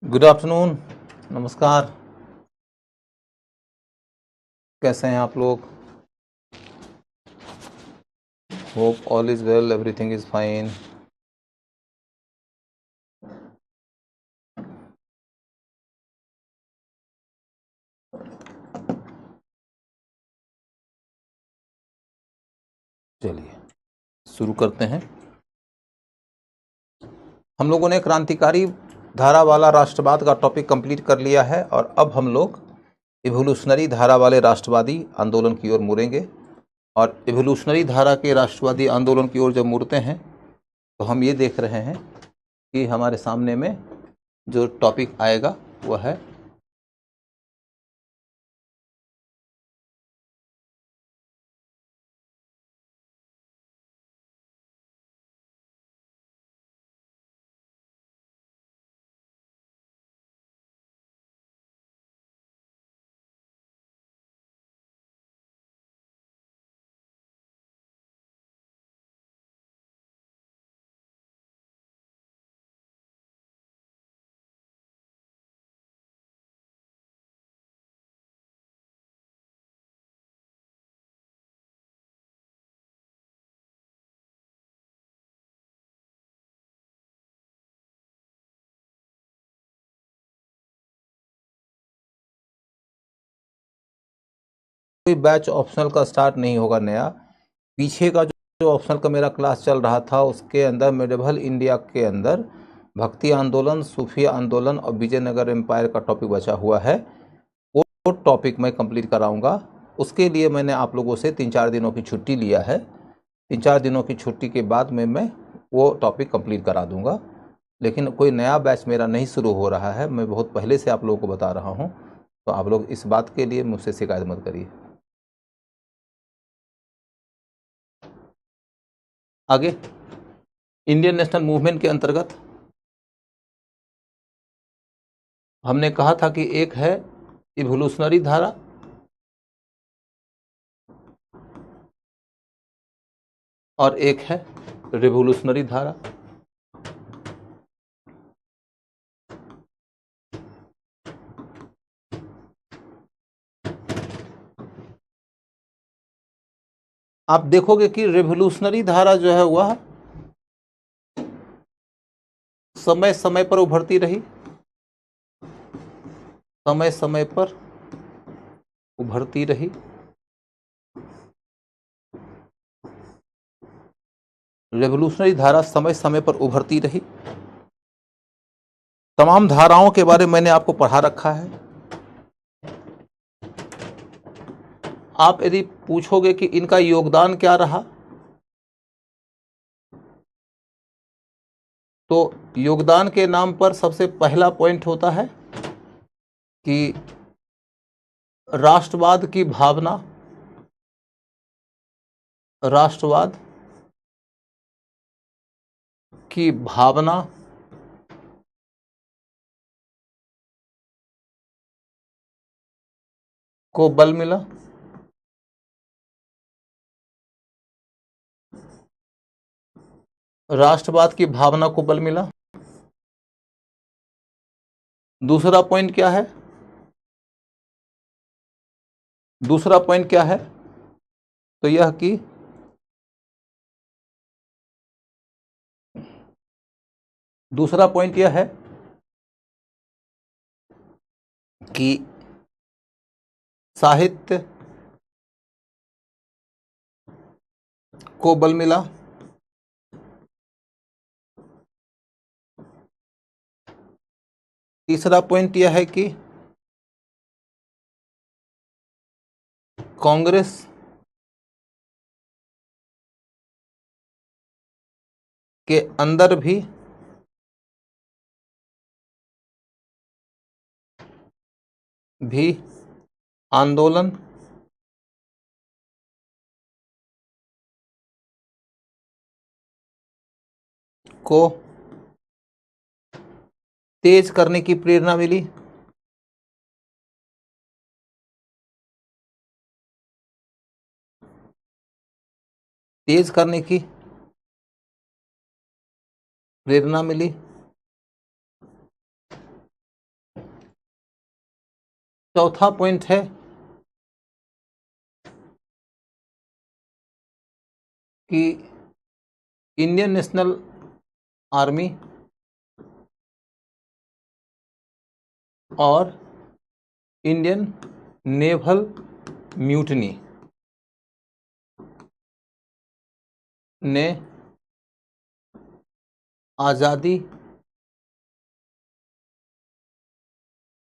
Good afternoon. नमस्कार। कैसे हैं आप लोग? Hope all is well, everything is fine. चलिए शुरू करते हैं। हम लोगों ने क्रांतिकारी धारा वाला राष्ट्रवाद का टॉपिक कंप्लीट कर लिया है और अब हम लोग इवोल्यूशनरी धारा वाले राष्ट्रवादी आंदोलन की ओर मुड़ेंगे। और इवोल्यूशनरी धारा के राष्ट्रवादी आंदोलन की ओर जब मुड़ते हैं तो हम ये देख रहे हैं कि हमारे सामने में जो टॉपिक आएगा वह है कोई बैच ऑप्शनल का स्टार्ट नहीं होगा नया। पीछे का जो ऑप्शनल का मेरा क्लास चल रहा था उसके अंदर मेडिवल इंडिया के अंदर भक्ति आंदोलन, सूफी आंदोलन और विजयनगर एम्पायर का टॉपिक बचा हुआ है। वो टॉपिक मैं कंप्लीट कराऊंगा। उसके लिए मैंने आप लोगों से 3-4 दिनों की छुट्टी लिया है। 3-4 दिनों की छुट्टी के बाद में मैं वो टॉपिक कंप्लीट करा दूंगा। लेकिन कोई नया बैच मेरा नहीं शुरू हो रहा है, मैं बहुत पहले से आप लोगों को बता रहा हूँ। तो आप लोग इस बात के लिए मुझसे शिकायत मत करिए। आगे इंडियन नेशनल मूवमेंट के अंतर्गत हमने कहा था कि एक है इवोल्यूशनरी धारा और एक है रिवोल्यूशनरी धारा। आप देखोगे कि रिवोल्यूशनरी धारा जो है वह समय समय पर उभरती रही, समय समय पर उभरती रही। रेवोल्यूशनरी धारा समय समय पर उभरती रही। तमाम धाराओं के बारे में मैंने आपको पढ़ा रखा है। आप यदि पूछोगे कि इनका योगदान क्या रहा, तो योगदान के नाम पर सबसे पहला पॉइंट होता है कि राष्ट्रवाद की भावना, राष्ट्रवाद की भावना को बल मिला। राष्ट्रवाद की भावना को बल मिला। दूसरा पॉइंट क्या है? दूसरा पॉइंट क्या है? तो यह कि दूसरा पॉइंट यह है कि साहित्य को बल मिला। तीसरा पॉइंट यह है कि कांग्रेस के अंदर भी आंदोलन को तेज करने की प्रेरणा मिली। तेज करने की प्रेरणा मिली। चौथा पॉइंट है कि इंडियन नेशनल आर्मी और इंडियन नेवल म्यूटनी ने आज़ादी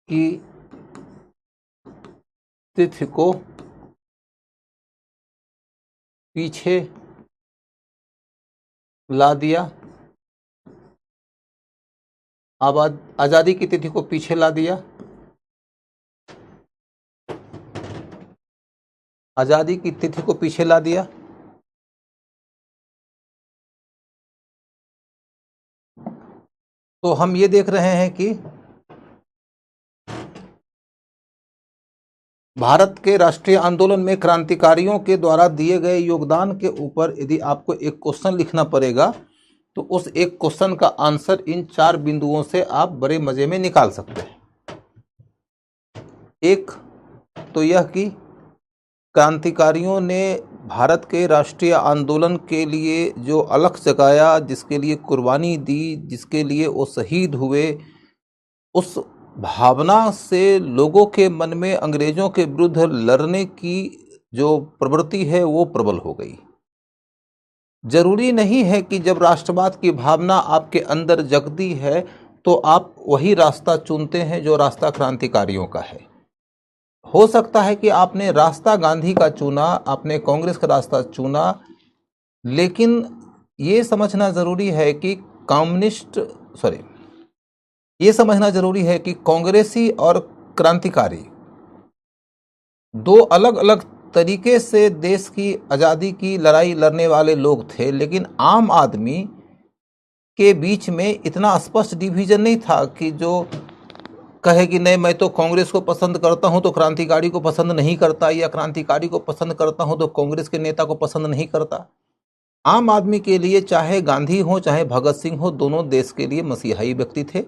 की तिथि को पीछे ला दिया। आज़ादी की तिथि को पीछे ला दिया। आज़ादी की तिथि को पीछे ला दिया। तो हम ये देख रहे हैं कि भारत के राष्ट्रीय आंदोलन में क्रांतिकारियों के द्वारा दिए गए योगदान के ऊपर यदि आपको एक क्वेश्चन लिखना पड़ेगा तो उस एक क्वेश्चन का आंसर इन 4 बिंदुओं से आप बड़े मजे में निकाल सकते हैं। एक तो यह कि क्रांतिकारियों ने भारत के राष्ट्रीय आंदोलन के लिए जो अलख जगाया, जिसके लिए कुर्बानी दी, जिसके लिए वो शहीद हुए, उस भावना से लोगों के मन में अंग्रेजों के विरुद्ध लड़ने की जो प्रवृत्ति है वो प्रबल हो गई। जरूरी नहीं है कि जब राष्ट्रवाद की भावना आपके अंदर जगती है तो आप वही रास्ता चुनते हैं जो रास्ता क्रांतिकारियों का है। हो सकता है कि आपने रास्ता गांधी का चुना, आपने कांग्रेस का रास्ता चुना, लेकिन ये समझना जरूरी है कि ये समझना जरूरी है कि कांग्रेसी और क्रांतिकारी दो अलग अलग तरीके से देश की आज़ादी की लड़ाई लड़ने वाले लोग थे, लेकिन आम आदमी के बीच में इतना स्पष्ट डिवीजन नहीं था कि जो कहे कि नहीं मैं तो कांग्रेस को पसंद करता हूं तो क्रांतिकारी को पसंद नहीं करता, या क्रांतिकारी को पसंद करता हूं तो कांग्रेस के नेता को पसंद नहीं करता। आम आदमी के लिए चाहे गांधी हो चाहे भगत सिंह हो, दोनों देश के लिए मसीहाई व्यक्ति थे।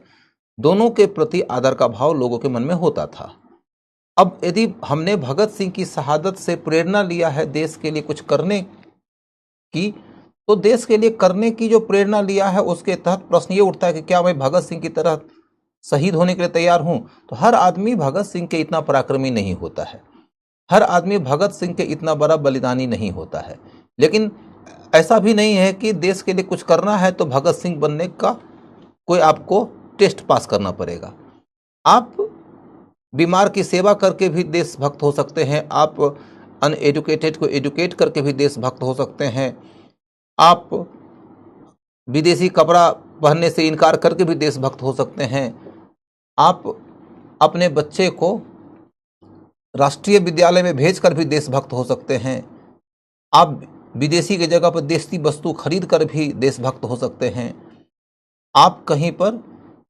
दोनों के प्रति आदर का भाव लोगों के मन में होता था। अब यदि हमने भगत सिंह की शहादत से प्रेरणा लिया है देश के लिए कुछ करने की, तो देश के लिए करने की जो प्रेरणा लिया है उसके तहत प्रश्न ये उठता है कि क्या मैं भगत सिंह की तरह शहीद होने के लिए तैयार हूं? तो हर आदमी भगत सिंह के इतना पराक्रमी नहीं होता है, हर आदमी भगत सिंह के इतना बड़ा बलिदानी नहीं होता है। लेकिन ऐसा भी नहीं है कि देश के लिए कुछ करना है तो भगत सिंह बनने का कोई आपको टेस्ट पास करना पड़ेगा। आप बीमार की सेवा करके भी देशभक्त हो सकते हैं, आप अनएजुकेटेड को एजुकेट करके भी देशभक्त हो सकते हैं, आप विदेशी कपड़ा पहनने से इनकार करके भी देशभक्त हो सकते हैं, आप अपने बच्चे को राष्ट्रीय विद्यालय में भेजकर भी देशभक्त हो सकते हैं, आप विदेशी की जगह पर देसी वस्तु खरीद कर भी देशभक्त हो सकते हैं, आप कहीं पर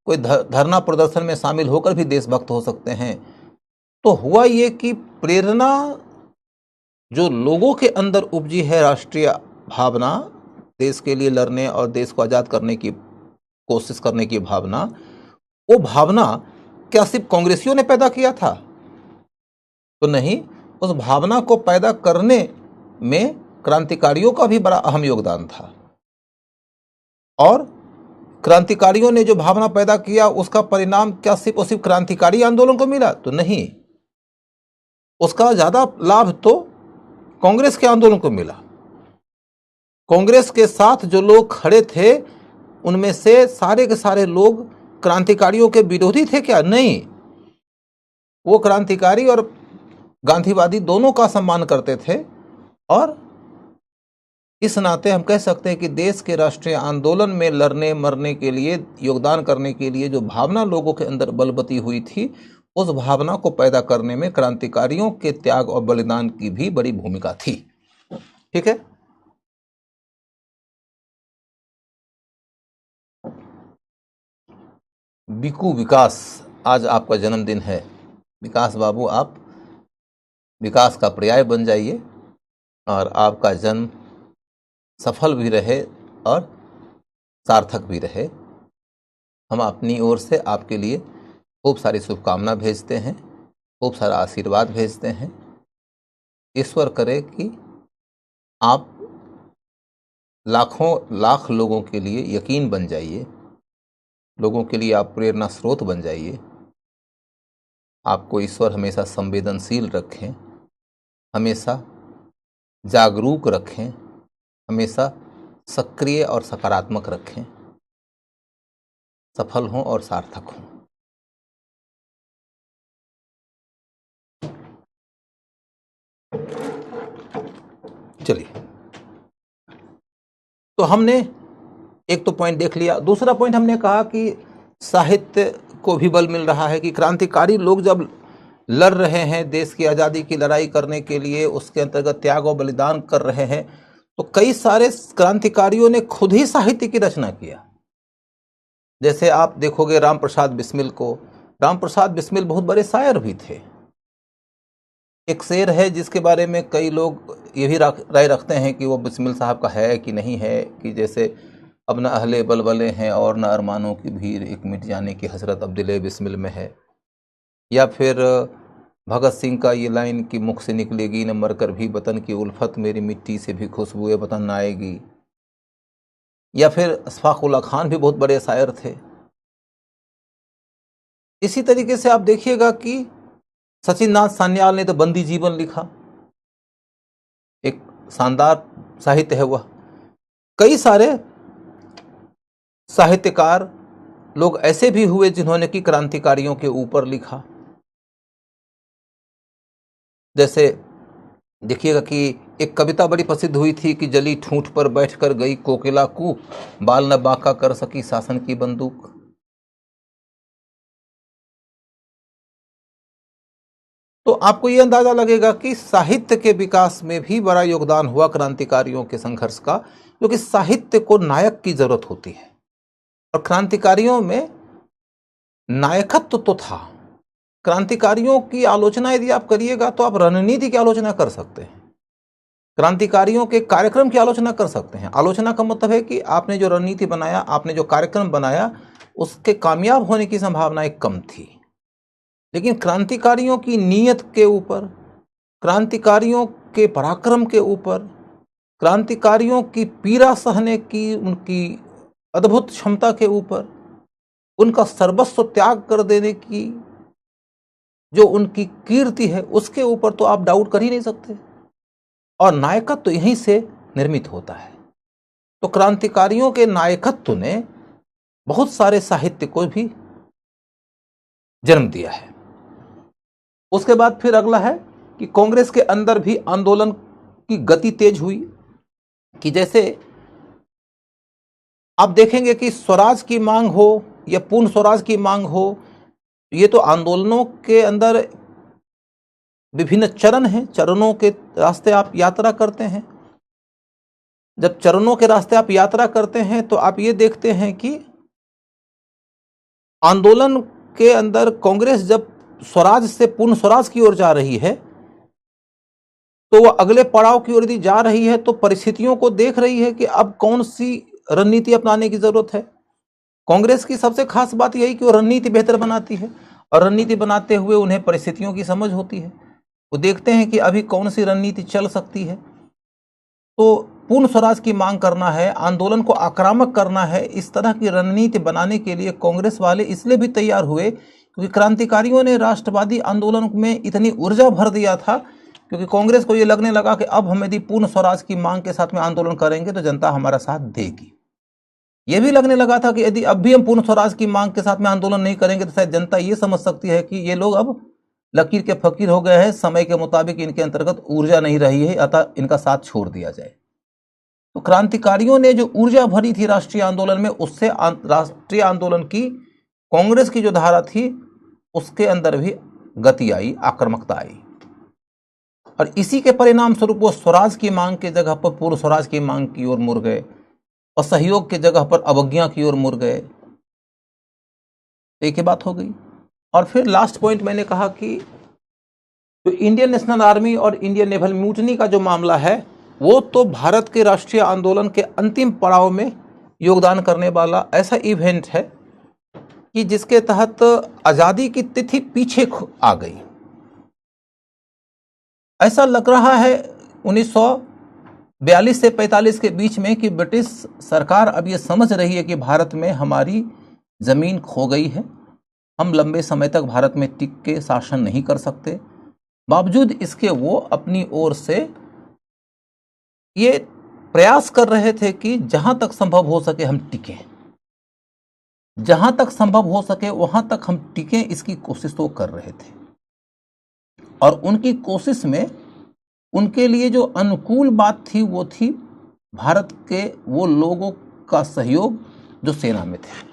कोई धरना प्रदर्शन में शामिल होकर भी देशभक्त हो सकते हैं। तो हुआ ये कि प्रेरणा जो लोगों के अंदर उपजी है, राष्ट्रीय भावना, देश के लिए लड़ने और देश को आज़ाद करने की कोशिश करने की भावना, वो भावना क्या सिर्फ कांग्रेसियों ने पैदा किया था? तो नहीं, उस भावना को पैदा करने में क्रांतिकारियों का भी बड़ा अहम योगदान था। और क्रांतिकारियों ने जो भावना पैदा किया उसका परिणाम क्या सिर्फ और सिर्फ क्रांतिकारी आंदोलन को मिला? तो नहीं, उसका ज्यादा लाभ तो कांग्रेस के आंदोलन को मिला। कांग्रेस के साथ जो लोग खड़े थे उनमें से सारे के सारे लोग क्रांतिकारियों के विरोधी थे क्या? नहीं, वो क्रांतिकारी और गांधीवादी दोनों का सम्मान करते थे। और इस नाते हम कह सकते हैं कि देश के राष्ट्रीय आंदोलन में लड़ने मरने के लिए, योगदान करने के लिए जो भावना लोगों के अंदर बलवती हुई थी, उस भावना को पैदा करने में क्रांतिकारियों के त्याग और बलिदान की भी बड़ी भूमिका थी। ठीक है। बिकू विकास, आज आपका जन्मदिन है। विकास बाबू, आप विकास का पर्याय बन जाइए और आपका जन्म सफल भी रहे और सार्थक भी रहे। हम अपनी ओर से आपके लिए खूब सारी शुभकामना भेजते हैं। खूब सारा आशीर्वाद भेजते हैं। ईश्वर करे कि आप लाखों लाख लोगों के लिए यकीन बन जाइए, लोगों के लिए आप प्रेरणा स्रोत बन जाइए। आपको ईश्वर हमेशा संवेदनशील रखें, हमेशा जागरूक रखें, हमेशा सक्रिय और सकारात्मक रखें, सफल हों और सार्थक हों। चलिए, तो हमने एक तो पॉइंट देख लिया। दूसरा पॉइंट हमने कहा कि साहित्य को भी बल मिल रहा है कि क्रांतिकारी लोग जब लड़ रहे हैं देश की आज़ादी की लड़ाई करने के लिए, उसके अंतर्गत त्याग और बलिदान कर रहे हैं, तो कई सारे क्रांतिकारियों ने खुद ही साहित्य की रचना किया। जैसे आप देखोगे राम प्रसाद बिस्मिल को। राम प्रसाद बिस्मिल बहुत बड़े शायर भी थे। एक शेर है जिसके बारे में कई लोग ये भी राय रखते हैं कि वो बिस्मिल साहब का है कि नहीं है, कि जैसे अब न अहले बलबले हैं और न अरमानों की भीड़, एक मिट जाने की हसरत अब दिले बिस्मिल में है। या फिर भगत सिंह का ये लाइन कि मुख से निकलेगी न मरकर भी वतन की उल्फत, मेरी मिट्टी से भी खुशबुए वतन न आएगी। या फिर अशफाक उल्ला खान भी बहुत बड़े शायर थे। इसी तरीके से आप देखिएगा कि सचिन नाथ सान्याल ने तो बंदी जीवन लिखा, एक शानदार साहित्य है वह। कई सारे साहित्यकार लोग ऐसे भी हुए जिन्होंने कि क्रांतिकारियों के ऊपर लिखा। जैसे देखिएगा कि एक कविता बड़ी प्रसिद्ध हुई थी कि जली ठूंठ पर बैठकर गई कोकिला को, बाल न बांका कर सकी शासन की बंदूक। तो आपको यह अंदाजा लगेगा कि साहित्य के विकास में भी बड़ा योगदान हुआ क्रांतिकारियों के संघर्ष का, क्योंकि साहित्य को नायक की जरूरत होती है और क्रांतिकारियों में नायकत्व तो था। क्रांतिकारियों की आलोचना यदि आप करिएगा तो आप रणनीति की आलोचना कर सकते हैं, क्रांतिकारियों के कार्यक्रम की आलोचना कर सकते हैं। आलोचना का मतलब है कि आपने जो रणनीति बनाया, आपने जो कार्यक्रम बनाया, उसके कामयाब होने की संभावनाएं कम थी। लेकिन क्रांतिकारियों की नीयत के ऊपर, क्रांतिकारियों के पराक्रम के ऊपर, क्रांतिकारियों की पीड़ा सहने की उनकी अद्भुत क्षमता के ऊपर, उनका सर्वस्व त्याग कर देने की जो उनकी कीर्ति है, उसके ऊपर तो आप डाउट कर ही नहीं सकते। और नायकत्व तो यहीं से निर्मित होता है। तो क्रांतिकारियों के नायकत्व ने बहुत सारे साहित्य को भी जन्म दिया है। उसके बाद फिर अगला है कि कांग्रेस के अंदर भी आंदोलन की गति तेज हुई, कि जैसे आप देखेंगे कि स्वराज की मांग हो या पूर्ण स्वराज की मांग हो, ये तो आंदोलनों के अंदर विभिन्न चरण हैं। चरणों के रास्ते आप यात्रा करते हैं। जब चरणों के रास्ते आप यात्रा करते हैं तो आप ये देखते हैं कि आंदोलन के अंदर कांग्रेस जब स्वराज से पूर्ण स्वराज की ओर जा रही है, तो वह अगले पड़ाव की ओर यदि जा रही है तो परिस्थितियों को देख रही है कि अब कौन सी रणनीति अपनाने की जरूरत है। कांग्रेस की सबसे खास बात यही कि वो रणनीति बेहतर बनाती है, और रणनीति बनाते हुए उन्हें परिस्थितियों की समझ होती है। वो देखते हैं कि अभी कौन सी रणनीति चल सकती है। तो पूर्ण स्वराज की मांग करना है, आंदोलन को आक्रामक करना है, इस तरह की रणनीति बनाने के लिए कांग्रेस वाले इसलिए भी तैयार हुए क्योंकि क्रांतिकारियों ने राष्ट्रवादी आंदोलन में इतनी ऊर्जा भर दिया था, क्योंकि कांग्रेस को ये लगने लगा कि अब हम यदि पूर्ण स्वराज की मांग के साथ में आंदोलन करेंगे तो जनता हमारा साथ देगी। यह भी लगने लगा था कि यदि अब भी हम पूर्ण स्वराज की मांग के साथ में आंदोलन नहीं करेंगे तो शायद जनता ये समझ सकती है कि ये लोग अब लकीर के फकीर हो गए हैं, समय के मुताबिक इनके अंतर्गत ऊर्जा नहीं रही है, अतः इनका साथ छोड़ दिया जाए। तो क्रांतिकारियों ने जो ऊर्जा भरी थी राष्ट्रीय आंदोलन में, उससे राष्ट्रीय आंदोलन की कांग्रेस की जो धारा थी उसके अंदर भी गति आई, आक्रामकता आई, और इसी के परिणाम स्वरूप वो स्वराज की मांग के जगह पर पूर्ण स्वराज की मांग की ओर मुड़ गए और सहयोग के जगह पर अवज्ञा की ओर मुड़ गए। एक ही बात हो गई। और फिर लास्ट पॉइंट मैंने कहा कि जो इंडियन नेशनल आर्मी और इंडियन नेवल म्यूटनी का जो मामला है, वो तो भारत के राष्ट्रीय आंदोलन के अंतिम पड़ाव में योगदान करने वाला ऐसा इवेंट है कि जिसके तहत आज़ादी की तिथि पीछे आ गई। ऐसा लग रहा है 1942 से 45 के बीच में कि ब्रिटिश सरकार अब ये समझ रही है कि भारत में हमारी ज़मीन खो गई है, हम लंबे समय तक भारत में टिक के शासन नहीं कर सकते। बावजूद इसके वो अपनी ओर से ये प्रयास कर रहे थे कि जहां तक संभव हो सके हम टिकें, जहां तक संभव हो सके वहां तक हम टिकें, इसकी कोशिश तो कर रहे थे। और उनकी कोशिश में उनके लिए जो अनुकूल बात थी वो थी भारत के वो लोगों का सहयोग जो सेना में थे।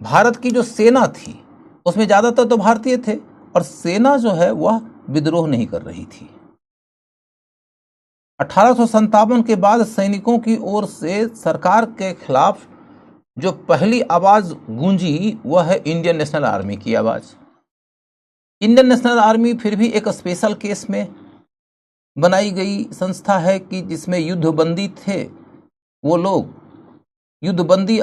भारत की जो सेना थी उसमें ज़्यादातर तो भारतीय थे और सेना जो है वह विद्रोह नहीं कर रही थी। 1857 के बाद सैनिकों की ओर से सरकार के खिलाफ जो पहली आवाज गूंजी वह है इंडियन नेशनल आर्मी की आवाज। इंडियन नेशनल आर्मी फिर भी एक स्पेशल केस में बनाई गई संस्था है कि जिसमें युद्धबंदी थे वो लोग, युद्धबंदी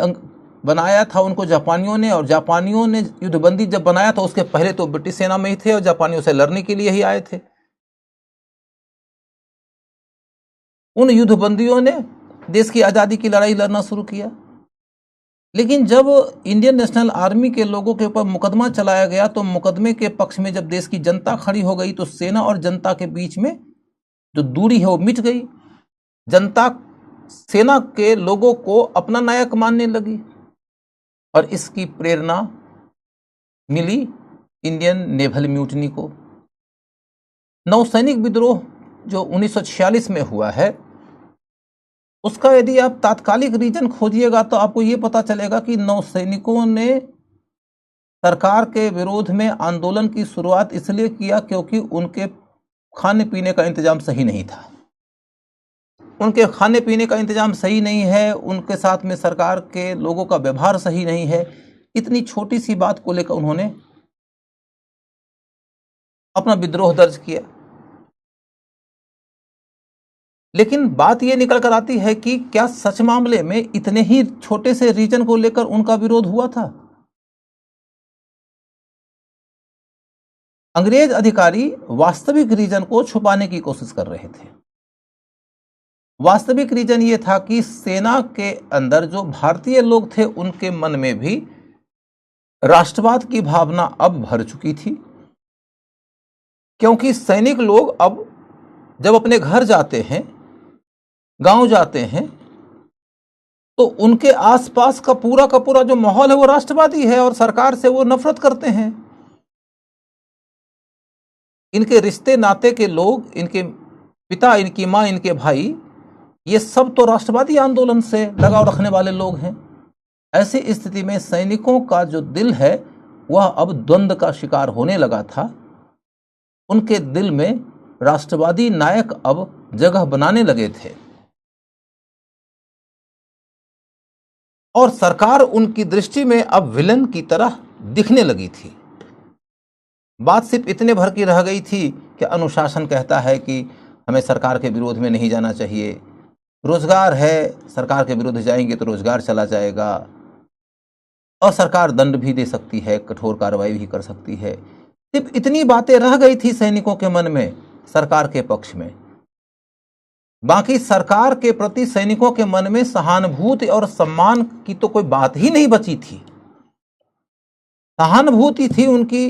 बनाया था उनको जापानियों ने, और जापानियों ने युद्धबंदी जब बनाया था उसके पहले तो ब्रिटिश सेना में ही थे और जापानियों से लड़ने के लिए ही आए थे। उन युद्धबंदियों ने देश की आज़ादी की लड़ाई लड़ना शुरू किया। लेकिन जब इंडियन नेशनल आर्मी के लोगों के ऊपर मुकदमा चलाया गया तो मुकदमे के पक्ष में जब देश की जनता खड़ी हो गई तो सेना और जनता के बीच में जो दूरी है वो मिट गई। जनता सेना के लोगों को अपना नायक मानने लगी और इसकी प्रेरणा मिली इंडियन नेवल म्यूटनी को। नौसैनिक विद्रोह जो 1946 में हुआ है उसका यदि आप तात्कालिक रीजन खोजिएगा तो आपको ये पता चलेगा कि नौसैनिकों ने सरकार के विरोध में आंदोलन की शुरुआत इसलिए किया क्योंकि उनके खाने पीने का इंतजाम सही नहीं था। उनके खाने पीने का इंतजाम सही नहीं है, उनके साथ में सरकार के लोगों का व्यवहार सही नहीं है। इतनी छोटी सी बात को लेकर उन्होंने अपना विद्रोह दर्ज किया। लेकिन बात यह निकल कर आती है कि क्या सच मामले में इतने ही छोटे से रीजन को लेकर उनका विरोध हुआ था? अंग्रेज अधिकारी वास्तविक रीजन को छुपाने की कोशिश कर रहे थे। वास्तविक रीजन ये था कि सेना के अंदर जो भारतीय लोग थे उनके मन में भी राष्ट्रवाद की भावना अब भर चुकी थी, क्योंकि सैनिक लोग अब जब अपने घर जाते हैं, गांव जाते हैं, तो उनके आसपास का पूरा जो माहौल है वो राष्ट्रवादी है और सरकार से वो नफरत करते हैं। इनके रिश्ते नाते के लोग, इनके पिता, इनकी माँ, इनके भाई, ये सब तो राष्ट्रवादी आंदोलन से लगाव रखने वाले लोग हैं। ऐसी स्थिति में सैनिकों का जो दिल है वह अब द्वंद्व का शिकार होने लगा था। उनके दिल में राष्ट्रवादी नायक अब जगह बनाने लगे थे और सरकार उनकी दृष्टि में अब विलन की तरह दिखने लगी थी। बात सिर्फ इतने भर की रह गई थी कि अनुशासन कहता है कि हमें सरकार के विरोध में नहीं जाना चाहिए। रोजगार है, सरकार के विरुद्ध जाएंगे तो रोजगार चला जाएगा और सरकार दंड भी दे सकती है, कठोर कार्रवाई भी कर सकती है। सिर्फ इतनी बातें रह गई थी सैनिकों के मन में सरकार के पक्ष में। बाकी सरकार के प्रति सैनिकों के मन में सहानुभूति और सम्मान की तो कोई बात ही नहीं बची थी। सहानुभूति थी उनकी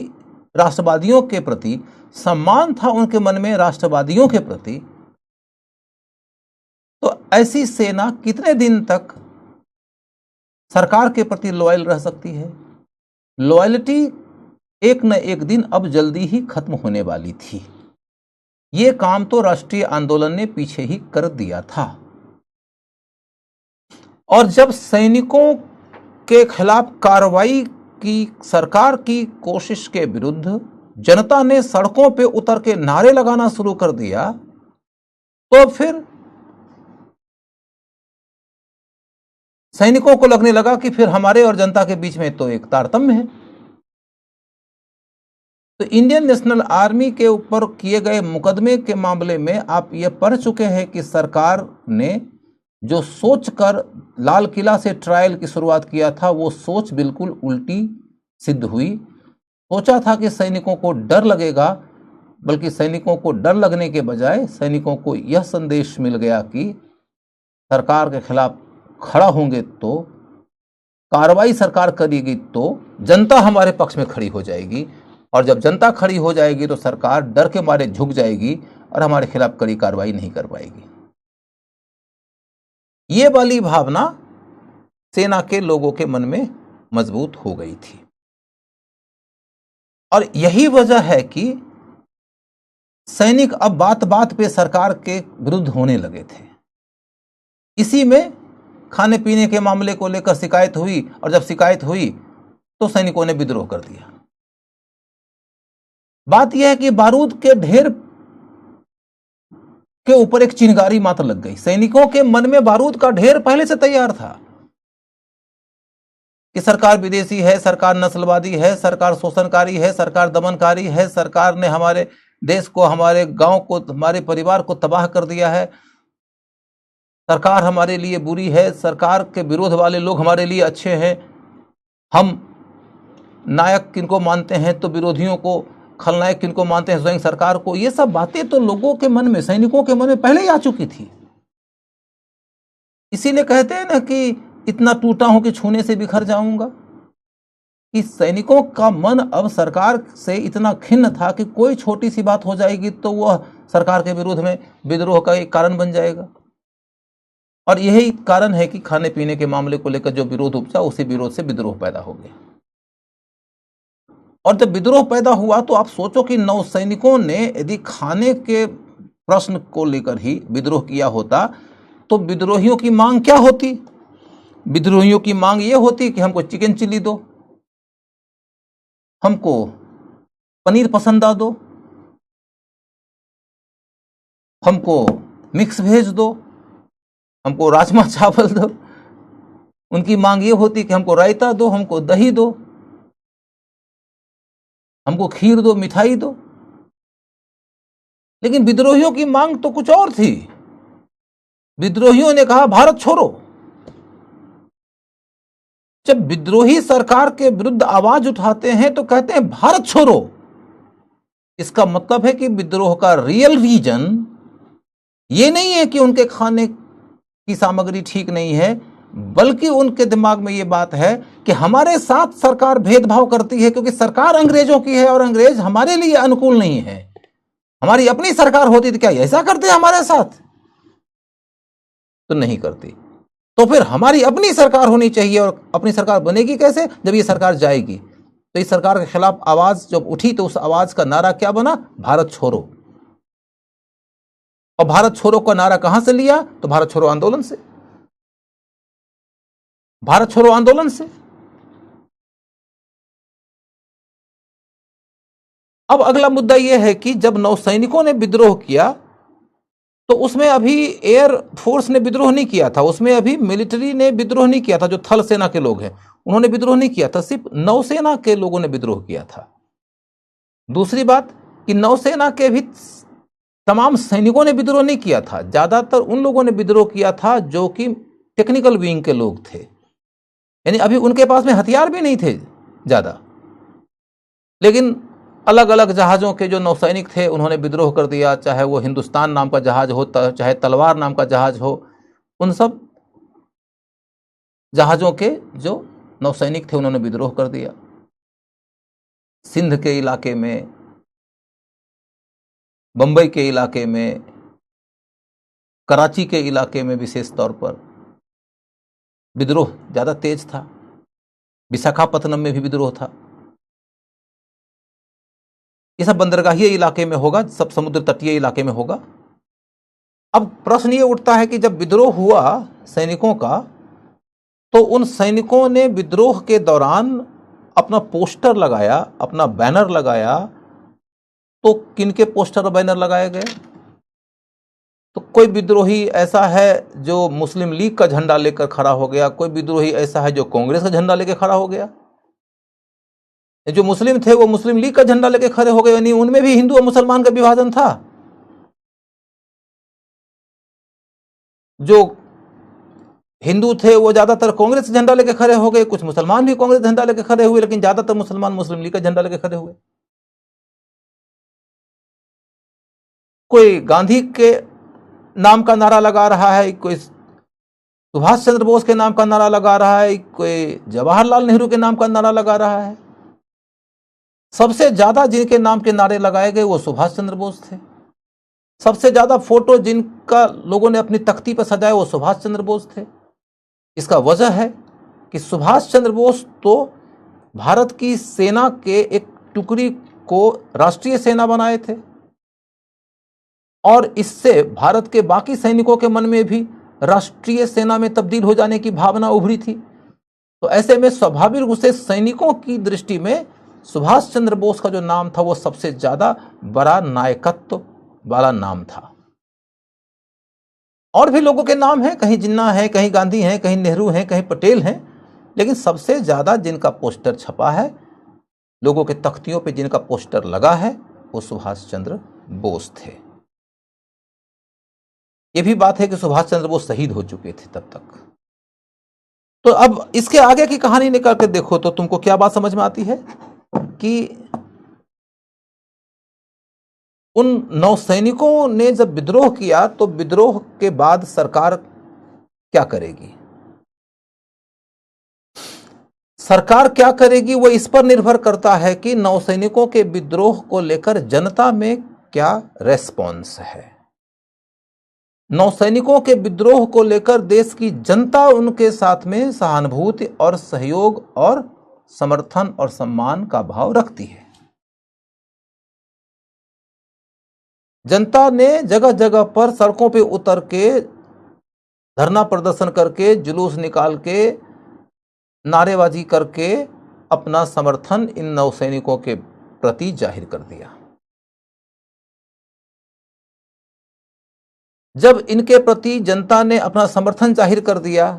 राष्ट्रवादियों के प्रति, सम्मान था उनके मन में राष्ट्रवादियों के प्रति। तो ऐसी सेना कितने दिन तक सरकार के प्रति लॉयल रह सकती है? लॉयल्टी एक न एक दिन अब जल्दी ही खत्म होने वाली थी। ये काम तो राष्ट्रीय आंदोलन ने पीछे ही कर दिया था। और जब सैनिकों के खिलाफ कार्रवाई की सरकार की कोशिश के विरुद्ध जनता ने सड़कों पे उतर के नारे लगाना शुरू कर दिया तो फिर सैनिकों को लगने लगा कि फिर हमारे और जनता के बीच में तो एक तारतम्य है। तो इंडियन नेशनल आर्मी के ऊपर किए गए मुकदमे के मामले में आप ये पढ़ चुके हैं कि सरकार ने जो सोचकर लाल किला से ट्रायल की शुरुआत किया था वो सोच बिल्कुल उल्टी सिद्ध हुई। सोचा था कि सैनिकों को डर लगेगा, बल्कि सैनिकों को डर लगने के बजाय सैनिकों को यह संदेश मिल गया कि सरकार के खिलाफ खड़ा होंगे तो, कार्रवाई सरकार करेगी तो जनता हमारे पक्ष में खड़ी हो जाएगी, और जब जनता खड़ी हो जाएगी तो सरकार डर के मारे झुक जाएगी और हमारे खिलाफ कड़ी कार्रवाई नहीं कर पाएगी। ये वाली भावना सेना के लोगों के मन में मजबूत हो गई थी, और यही वजह है कि सैनिक अब बात बात पे सरकार के विरुद्ध होने लगे थे। इसी में खाने पीने के मामले को लेकर शिकायत हुई, और जब शिकायत हुई तो सैनिकों ने विद्रोह कर दिया। बात यह है कि बारूद के ढेर के ऊपर एक चिंगारी मात्र लग गई। सैनिकों के मन में बारूद का ढेर पहले से तैयार था कि सरकार विदेशी है, सरकार नस्लवादी है, सरकार शोषणकारी है, सरकार दमनकारी है, सरकार ने हमारे देश को, हमारे गांव को, हमारे परिवार को तबाह कर दिया है, सरकार हमारे लिए बुरी है, सरकार के विरोध वाले लोग हमारे लिए अच्छे हैं, हम नायक किनको मानते हैं तो विरोधियों को, खलनायक किनको मानते हैं स्वयं सरकार को। ये सब बातें तो लोगों के मन में, सैनिकों के मन में पहले ही आ चुकी थी। इसीलिए कहते हैं ना कि इतना टूटा हूं कि छूने से बिखर जाऊंगा। कि सैनिकों का मन अब सरकार से इतना खिन्न था कि कोई छोटी सी बात हो जाएगी तो वह सरकार के विरोध में विद्रोह का एक कारण बन जाएगा। और यही कारण है कि खाने पीने के मामले को लेकर जो विरोध उपजा, उसी विरोध से विद्रोह पैदा हो गया। और जब विद्रोह पैदा हुआ तो आप सोचो कि नौसैनिकों ने यदि खाने के प्रश्न को लेकर ही विद्रोह किया होता तो विद्रोहियों की मांग क्या होती? विद्रोहियों की मांग ये होती कि हमको चिकन चिली दो, हमको पनीर पसंद आ दो, हमको मिक्स भेज दो, हमको राजमा चावल दो। उनकी मांग ये होती कि हमको रायता दो, हमको दही दो, हमको खीर दो, मिठाई दो। लेकिन विद्रोहियों की मांग तो कुछ और थी। विद्रोहियों ने कहा भारत छोड़ो। जब विद्रोही सरकार के विरुद्ध आवाज उठाते हैं तो कहते हैं भारत छोड़ो। इसका मतलब है कि विद्रोह का रियल रीजन ये नहीं है कि उनके खाने की सामग्री ठीक नहीं है, बल्कि उनके दिमाग में ये बात है कि हमारे साथ सरकार भेदभाव करती है क्योंकि सरकार अंग्रेजों की है और अंग्रेज हमारे लिए अनुकूल नहीं है। हमारी अपनी सरकार होती तो क्या ऐसा करते हमारे साथ? तो नहीं करती। तो फिर हमारी अपनी सरकार होनी चाहिए। और अपनी सरकार बनेगी कैसे? जब ये सरकार जाएगी। तो इस सरकार के खिलाफ आवाज जब उठी तो उस आवाज का नारा क्या बना? भारत छोड़ो। और भारत छोड़ो का नारा कहां से लिया? तो भारत छोड़ो आंदोलन से। भारत छोड़ो आंदोलन से। अब अगला मुद्दा यह है कि जब नौसैनिकों ने विद्रोह किया तो उसमें अभी एयर फोर्स ने विद्रोह नहीं किया था, उसमें अभी मिलिट्री ने विद्रोह नहीं किया था। जो थल सेना के लोग हैं उन्होंने विद्रोह नहीं किया था, सिर्फ नौसेना के लोगों ने विद्रोह किया था। दूसरी बात कि नौसेना के भी तमाम सैनिकों ने विद्रोह नहीं किया था, ज्यादातर उन लोगों ने विद्रोह किया था जो कि टेक्निकल विंग के लोग थे, यानी अभी उनके पास में हथियार भी नहीं थे ज्यादा। लेकिन अलग अलग जहाज़ों के जो नौसैनिक थे उन्होंने विद्रोह कर दिया, चाहे वो हिंदुस्तान नाम का जहाज हो, चाहे तलवार नाम का जहाज हो। उन सब जहाज़ों के जो नौसैनिक थे उन्होंने विद्रोह कर दिया। सिंध के इलाके में, बंबई के इलाके में, कराची के इलाके में विशेष तौर पर विद्रोह ज़्यादा तेज था। विशाखापत्तनम में भी विद्रोह था। ये सब बंदरगाही इलाके में होगा, सब समुद्र तटीय इलाके में होगा। अब प्रश्न ये उठता है कि जब विद्रोह हुआ सैनिकों का तो उन सैनिकों ने विद्रोह के दौरान अपना पोस्टर लगाया, अपना बैनर लगाया। तो किनके पोस्टर और बैनर लगाए गए? तो कोई विद्रोही ऐसा है जो मुस्लिम लीग का झंडा लेकर खड़ा हो गया, कोई विद्रोही ऐसा है जो कांग्रेस का झंडा लेकर खड़ा हो गया। जो मुस्लिम थे वो मुस्लिम लीग का झंडा लेकर खड़े हो गए, यानी उनमें भी हिंदू और मुसलमान का विभाजन था। जो हिंदू थे वो ज्यादातर कांग्रेस झंडा लेकर खड़े हो गए, कुछ मुसलमान भी कांग्रेस झंडा लेकर खड़े हुए, लेकिन ज्यादातर मुसलमान मुस्लिम लीग का झंडा लेकर खड़े हुए। कोई गांधी के नाम का नारा लगा रहा है, कोई सुभाष चंद्र बोस के नाम का नारा लगा रहा है, कोई जवाहरलाल नेहरू के नाम का नारा लगा रहा है। सबसे ज्यादा जिनके नाम के नारे लगाए गए वो सुभाष चंद्र बोस थे। सबसे ज्यादा फोटो जिनका लोगों ने अपनी तख्ती पर सजाया वो सुभाष चंद्र बोस थे। इसका वजह है कि सुभाष चंद्र बोस तो भारत की सेना के एक टुकड़ी को राष्ट्रीय सेना बनाए थे और इससे भारत के बाकी सैनिकों के मन में भी राष्ट्रीय सेना में तब्दील हो जाने की भावना उभरी थी। तो ऐसे में स्वाभाविक रूप से सैनिकों की दृष्टि में सुभाष चंद्र बोस का जो नाम था वो सबसे ज्यादा बड़ा नायकत्व वाला नाम था। और भी लोगों के नाम हैं, कहीं जिन्ना है, कहीं गांधी हैं, कहीं नेहरू हैं, कहीं पटेल हैं, लेकिन सबसे ज्यादा जिनका पोस्टर छपा है, लोगों के तख्तियों पे जिनका पोस्टर लगा है, वो सुभाष चंद्र बोस थे। ये भी बात है कि सुभाष चंद्र बोस शहीद हो चुके थे तब तक। तो अब इसके आगे की कहानी निकाल कर देखो तो तुमको क्या बात समझ में आती है कि उन नौसैनिकों ने जब विद्रोह किया तो विद्रोह के बाद सरकार क्या करेगी। सरकार क्या करेगी वो इस पर निर्भर करता है कि नौसैनिकों के विद्रोह को लेकर जनता में क्या रेस्पॉन्स है। नौसैनिकों के विद्रोह को लेकर देश की जनता उनके साथ में सहानुभूति और सहयोग और समर्थन और सम्मान का भाव रखती है। जनता ने जगह जगह पर सड़कों पे उतर के धरना प्रदर्शन करके, जुलूस निकाल के, नारेबाजी करके अपना समर्थन इन नौसैनिकों के प्रति जाहिर कर दिया। जब इनके प्रति जनता ने अपना समर्थन जाहिर कर दिया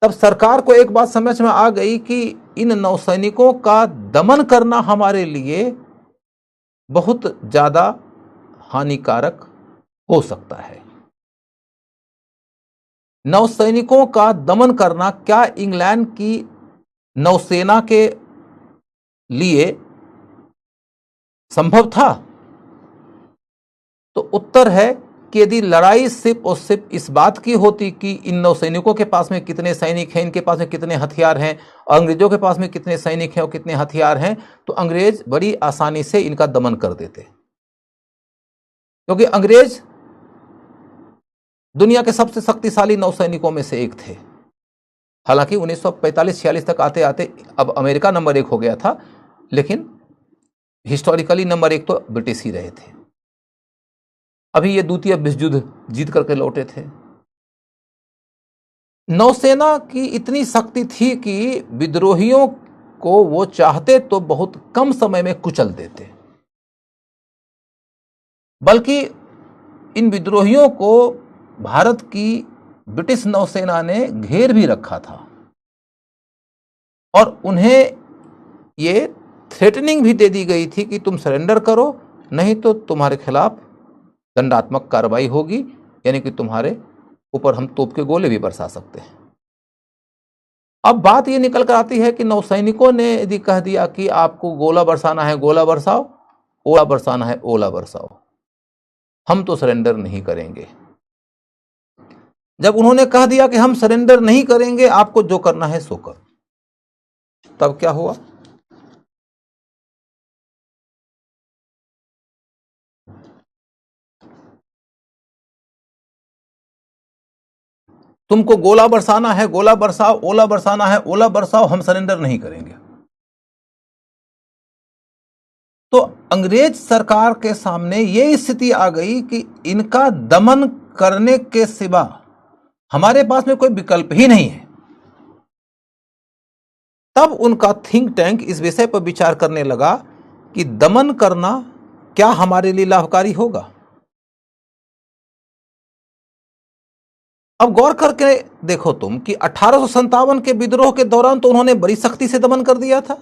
तब सरकार को एक बात समझ में आ गई कि इन नौसैनिकों का दमन करना हमारे लिए बहुत ज्यादा हानिकारक हो सकता है। नौसैनिकों का दमन करना क्या इंग्लैंड की नौसेना के लिए संभव था? तो उत्तर है कि यदि लड़ाई सिर्फ और सिर्फ इस बात की होती कि इन नौसैनिकों के पास में कितने सैनिक हैं, इनके पास में कितने हथियार हैं, और अंग्रेजों के पास में कितने सैनिक हैं और कितने हथियार हैं, तो अंग्रेज बड़ी आसानी से इनका दमन कर देते। क्योंकि अंग्रेज दुनिया के सबसे शक्तिशाली नौसैनिकों में से एक थे। हालांकि 1945-46 तक आते आते अब अमेरिका नंबर 1 हो गया था, लेकिन हिस्टोरिकली नंबर 1 तो ब्रिटिश ही रहे थे। अभी ये द्वितीय विश्व युद्ध जीत करके लौटे थे। नौसेना की इतनी शक्ति थी कि विद्रोहियों को वो चाहते तो बहुत कम समय में कुचल देते, बल्कि इन विद्रोहियों को भारत की ब्रिटिश नौसेना ने घेर भी रखा था और उन्हें ये थ्रेटनिंग भी दे दी गई थी कि तुम सरेंडर करो, नहीं तो तुम्हारे खिलाफ दंडात्मक कार्रवाई होगी, यानी कि तुम्हारे ऊपर हम तोप के गोले भी बरसा सकते हैं। अब बात ये निकल कर आती है कि नौसैनिकों ने यदि कह दिया कि आपको गोला बरसाना है गोला बरसाओ, ओला बरसाना है ओला बरसाओ, हम तो सरेंडर नहीं करेंगे। जब उन्होंने कह दिया कि हम सरेंडर नहीं करेंगे, आपको जो करना है सो करो, तब क्या हुआ? तुमको गोला बरसाना है गोला बरसाओ, ओला बरसाना है ओला बरसाओ, हम सरेंडर नहीं करेंगे। तो अंग्रेज सरकार के सामने ये स्थिति आ गई कि इनका दमन करने के सिवा हमारे पास में कोई विकल्प ही नहीं है। तब उनका थिंक टैंक इस विषय पर विचार करने लगा कि दमन करना क्या हमारे लिए लाभकारी होगा। अब गौर करके देखो तुम कि 1857 के विद्रोह के दौरान तो उन्होंने बड़ी सख्ती से दमन कर दिया था,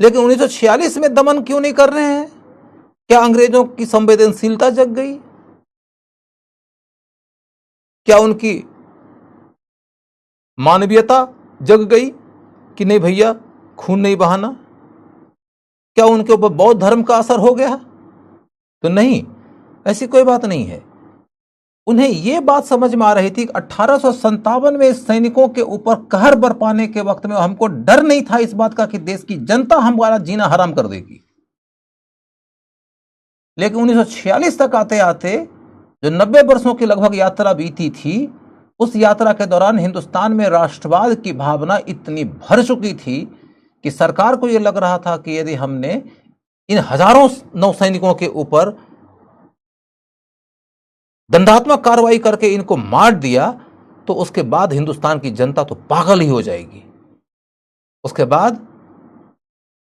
लेकिन 1946 में दमन क्यों नहीं कर रहे हैं? क्या अंग्रेजों की संवेदनशीलता जग गई? क्या उनकी मानवीयता जग गई कि नहीं भैया खून नहीं बहाना? क्या उनके ऊपर बौद्ध धर्म का असर हो गया? तो नहीं, ऐसी कोई बात नहीं है। उन्हें यह बात समझ में आ रही थी कि 1857 में सैनिकों के ऊपर कहर बरपाने के वक्त में हमको डर नहीं था इस बात का कि देश की जनता हमारा जीना हराम कर देगी। लेकिन 1946 तक आते आते जो 90 वर्षों की लगभग यात्रा बीती थी, उस यात्रा के दौरान हिंदुस्तान में राष्ट्रवाद की भावना इतनी भर चुकी थी कि सरकार को यह लग रहा था कि यदि हमने इन हजारों नौसैनिकों के ऊपर दंडात्मक कार्रवाई करके इनको मार दिया तो उसके बाद हिंदुस्तान की जनता तो पागल ही हो जाएगी। उसके बाद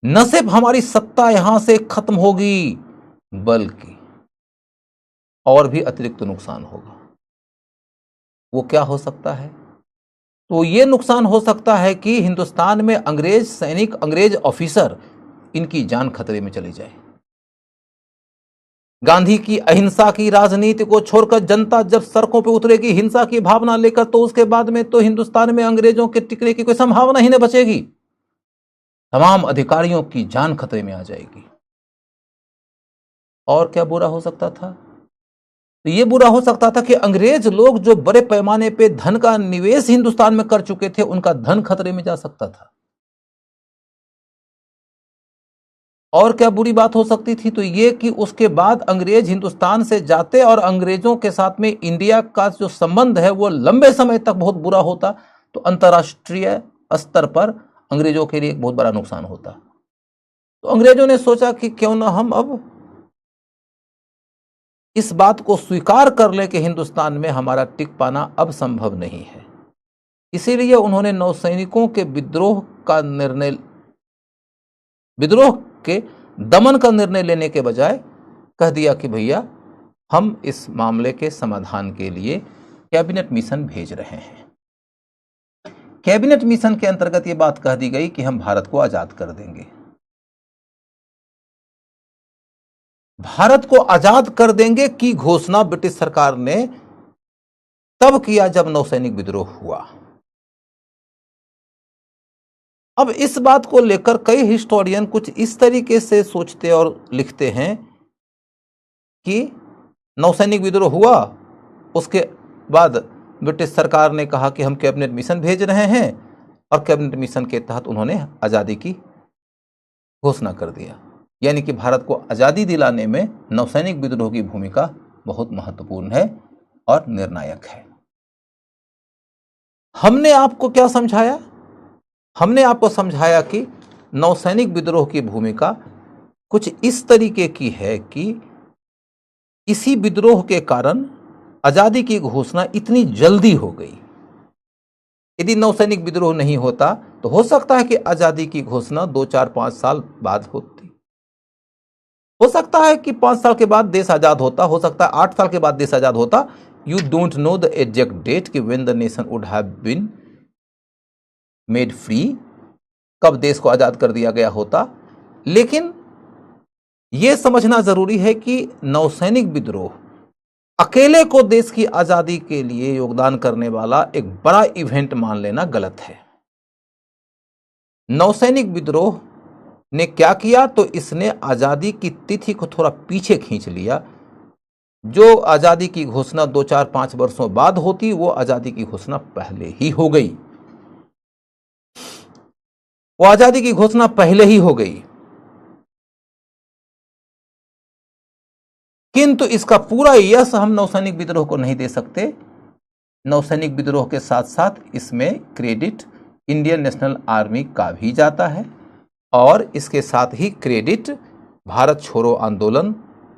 न सिर्फ हमारी सत्ता यहां से खत्म होगी, बल्कि और भी अतिरिक्त नुकसान होगा। वो क्या हो सकता है? तो ये नुकसान हो सकता है कि हिंदुस्तान में अंग्रेज सैनिक, अंग्रेज ऑफिसर, इनकी जान खतरे में चली जाए। गांधी की अहिंसा की राजनीति को छोड़कर जनता जब सड़कों पर उतरेगी हिंसा की भावना लेकर, तो उसके बाद में तो हिंदुस्तान में अंग्रेजों के टिकने की कोई संभावना ही नहीं बचेगी। तमाम अधिकारियों की जान खतरे में आ जाएगी। और क्या बुरा हो सकता था? तो यह बुरा हो सकता था कि अंग्रेज लोग जो बड़े पैमाने पे धन का निवेश हिंदुस्तान में कर चुके थे, उनका धन खतरे में जा सकता था। और क्या बुरी बात हो सकती थी? तो यह कि उसके बाद अंग्रेज हिंदुस्तान से जाते और अंग्रेजों के साथ में इंडिया का जो संबंध है वो लंबे समय तक बहुत बुरा होता, तो अंतर्राष्ट्रीय स्तर पर अंग्रेजों के लिए एक बहुत बड़ा नुकसान होता। तो अंग्रेजों ने सोचा कि क्यों ना हम अब इस बात को स्वीकार कर लें कि हिंदुस्तान में हमारा टिक पाना अब संभव नहीं है। इसीलिए उन्होंने नौसैनिकों के विद्रोह के दमन का निर्णय लेने के बजाय कह दिया कि भैया हम इस मामले के समाधान के लिए कैबिनेट मिशन भेज रहे हैं। कैबिनेट मिशन के अंतर्गत यह बात कह दी गई कि हम भारत को आजाद कर देंगे। भारत को आजाद कर देंगे की घोषणा ब्रिटिश सरकार ने तब किया जब नौसैनिक विद्रोह हुआ। अब इस बात को लेकर कई हिस्टोरियन कुछ इस तरीके से सोचते और लिखते हैं कि नौसैनिक विद्रोह हुआ, उसके बाद ब्रिटिश सरकार ने कहा कि हम कैबिनेट मिशन भेज रहे हैं, और कैबिनेट मिशन के तहत उन्होंने आजादी की घोषणा कर दिया। यानी कि भारत को आजादी दिलाने में नौसैनिक विद्रोह की भूमिका बहुत महत्वपूर्ण है और निर्णायक है। हमने आपको क्या समझाया? हमने आपको समझाया कि नौसैनिक विद्रोह की भूमिका कुछ इस तरीके की है कि इसी विद्रोह के कारण आजादी की घोषणा इतनी जल्दी हो गई। यदि नौसैनिक विद्रोह नहीं होता तो हो सकता है कि आजादी की घोषणा 2, 4, 5 साल बाद होती। हो सकता है कि 5 साल के बाद देश आजाद होता, हो सकता है 8 साल के बाद देश आजाद होता। You don't know the exact date कि when the nation would have been made free, कब देश को आजाद कर दिया गया होता। लेकिन यह समझना जरूरी है कि नौसैनिक विद्रोह अकेले को देश की आजादी के लिए योगदान करने वाला एक बड़ा इवेंट मान लेना गलत है। नौसैनिक विद्रोह ने क्या किया? तो इसने आजादी की तिथि को थोड़ा पीछे खींच लिया। जो आजादी की घोषणा 2, 4, 5 वर्षों बाद होती, वो आजादी की घोषणा पहले ही हो गई। वो आजादी की घोषणा पहले ही हो गई। किंतु इसका पूरा यश हम नौसैनिक विद्रोह को नहीं दे सकते। नौसैनिक विद्रोह के साथ साथ इसमें क्रेडिट इंडियन नेशनल आर्मी का भी जाता है, और इसके साथ ही क्रेडिट भारत छोड़ो आंदोलन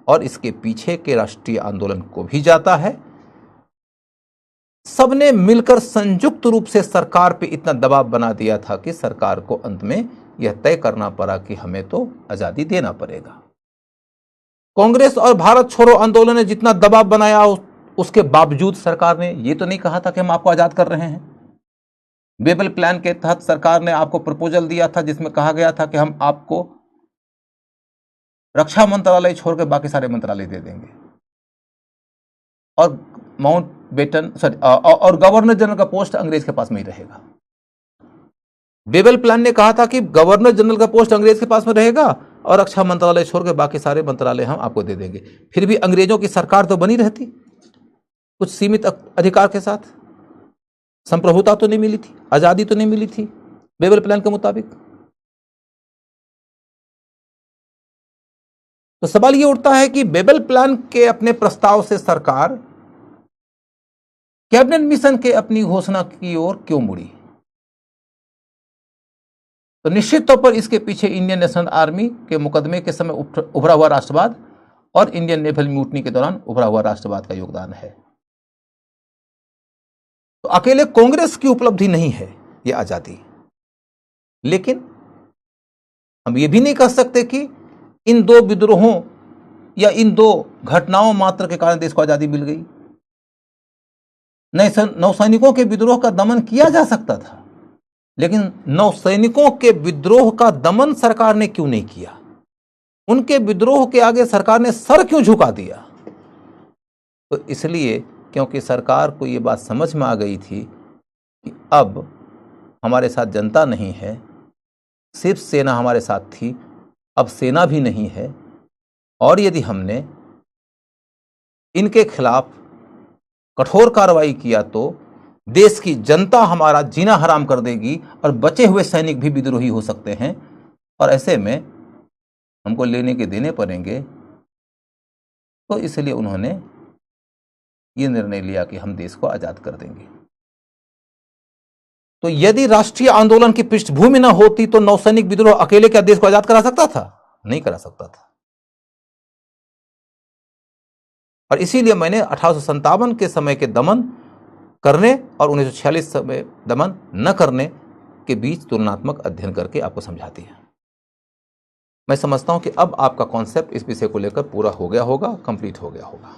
और इसके पीछे के राष्ट्रीय आंदोलन को भी जाता है। सबने मिलकर संयुक्त रूप से सरकार पे इतना दबाव बना दिया था कि सरकार को अंत में यह तय करना पड़ा कि हमें तो आजादी देना पड़ेगा। कांग्रेस और भारत छोड़ो आंदोलन ने जितना दबाव बनाया, उसके बावजूद सरकार ने यह तो नहीं कहा था कि हम आपको आजाद कर रहे हैं। बेबल प्लान के तहत सरकार ने आपको प्रपोजल दिया था जिसमें कहा गया था कि हम आपको रक्षा मंत्रालय छोड़कर बाकी सारे मंत्रालय दे देंगे, और माउंटबेटन और गवर्नर जनरल का पोस्ट अंग्रेज के पास में ही रहेगा। बेबल प्लान ने कहा था कि गवर्नर जनरल का पोस्ट अंग्रेज के पास में रहेगा, और रक्षा मंत्रालय छोड़ के बाकी सारे मंत्रालय हम आपको दे देंगे। फिर भी अंग्रेजों की सरकार तो बनी रहती, कुछ सीमित अधिकार के साथ। संप्रभुता तो नहीं मिली थी, आजादी तो नहीं मिली थी बेबल प्लान के मुताबिक। तो सवाल यह उठता है कि बेबल प्लान के अपने प्रस्ताव से सरकार कैबिनेट मिशन के अपनी घोषणा की ओर क्यों मुड़ी? तो निश्चित तौर पर इसके पीछे इंडियन नेशनल आर्मी के मुकदमे के समय उभरा हुआ राष्ट्रवाद और इंडियन नेवल म्यूटनी के दौरान उभरा हुआ राष्ट्रवाद का योगदान है। तो अकेले कांग्रेस की उपलब्धि नहीं है यह आजादी, लेकिन हम यह भी नहीं कह सकते कि इन दो विद्रोहों या इन दो घटनाओं मात्र के कारण देश को आजादी मिल गई। नौसैनिकों के विद्रोह का दमन किया जा सकता था, लेकिन नौसैनिकों के विद्रोह का दमन सरकार ने क्यों नहीं किया? उनके विद्रोह के आगे सरकार ने सर क्यों झुका दिया? तो इसलिए क्योंकि सरकार को यह बात समझ में आ गई थी कि अब हमारे साथ जनता नहीं है, सिर्फ सेना हमारे साथ थी, अब सेना भी नहीं है, और यदि हमने इनके खिलाफ कठोर कार्रवाई किया तो देश की जनता हमारा जीना हराम कर देगी और बचे हुए सैनिक भी विद्रोही हो सकते हैं, और ऐसे में हमको लेने के देने पड़ेंगे। तो इसलिए उन्होंने ये निर्णय लिया कि हम देश को आजाद कर देंगे। तो यदि राष्ट्रीय आंदोलन की पृष्ठभूमि न होती तो नौसैनिक विद्रोह अकेले क्या देश को आजाद करा सकता था? नहीं करा सकता था। और इसीलिए मैंने 1857 के समय के दमन करने और 1946 समय दमन न करने के बीच तुलनात्मक अध्ययन करके आपको समझा दिया। मैं समझता हूं कि अब आपका कॉन्सेप्ट इस विषय को लेकर पूरा हो गया होगा, कंप्लीट हो गया होगा।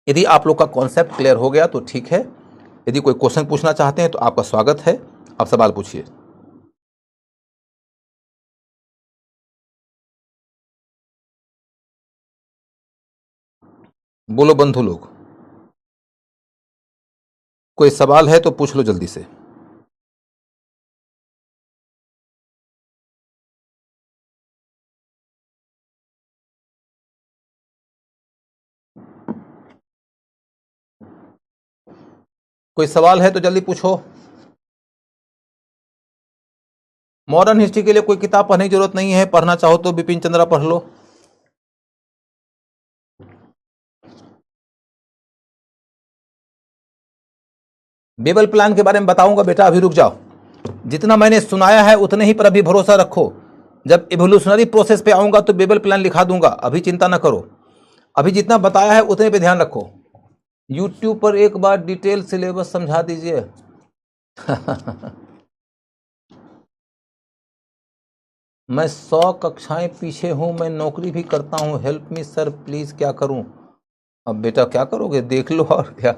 यदि आप लोग का कॉन्सेप्ट क्लियर हो गया तो ठीक है। यदि कोई क्वेश्चन पूछना चाहते हैं तो आपका स्वागत है, आप सवाल पूछिए। बोलो बंधु लोग, कोई सवाल है तो पूछ लो जल्दी से। कोई सवाल है तो जल्दी पूछो। मॉडर्न हिस्ट्री के लिए कोई किताब पढ़ने की जरूरत नहीं है, पढ़ना चाहो तो बिपिन चंद्रा पढ़ लो। बेबल प्लान के बारे में बताऊंगा बेटा, अभी रुक जाओ। जितना मैंने सुनाया है उतने ही पर अभी भरोसा रखो। जब इवोल्यूशनरी प्रोसेस पे आऊंगा तो बेबल प्लान लिखा दूंगा, अभी चिंता ना करो। अभी जितना बताया है उतने पे ध्यान रखो। YouTube पर एक बार डिटेल सिलेबस समझा दीजिए। मैं 100 कक्षाएं पीछे हूं, मैं नौकरी भी करता हूं, हेल्प मी सर प्लीज, क्या करूं? अब बेटा क्या करोगे, देख लो और क्या,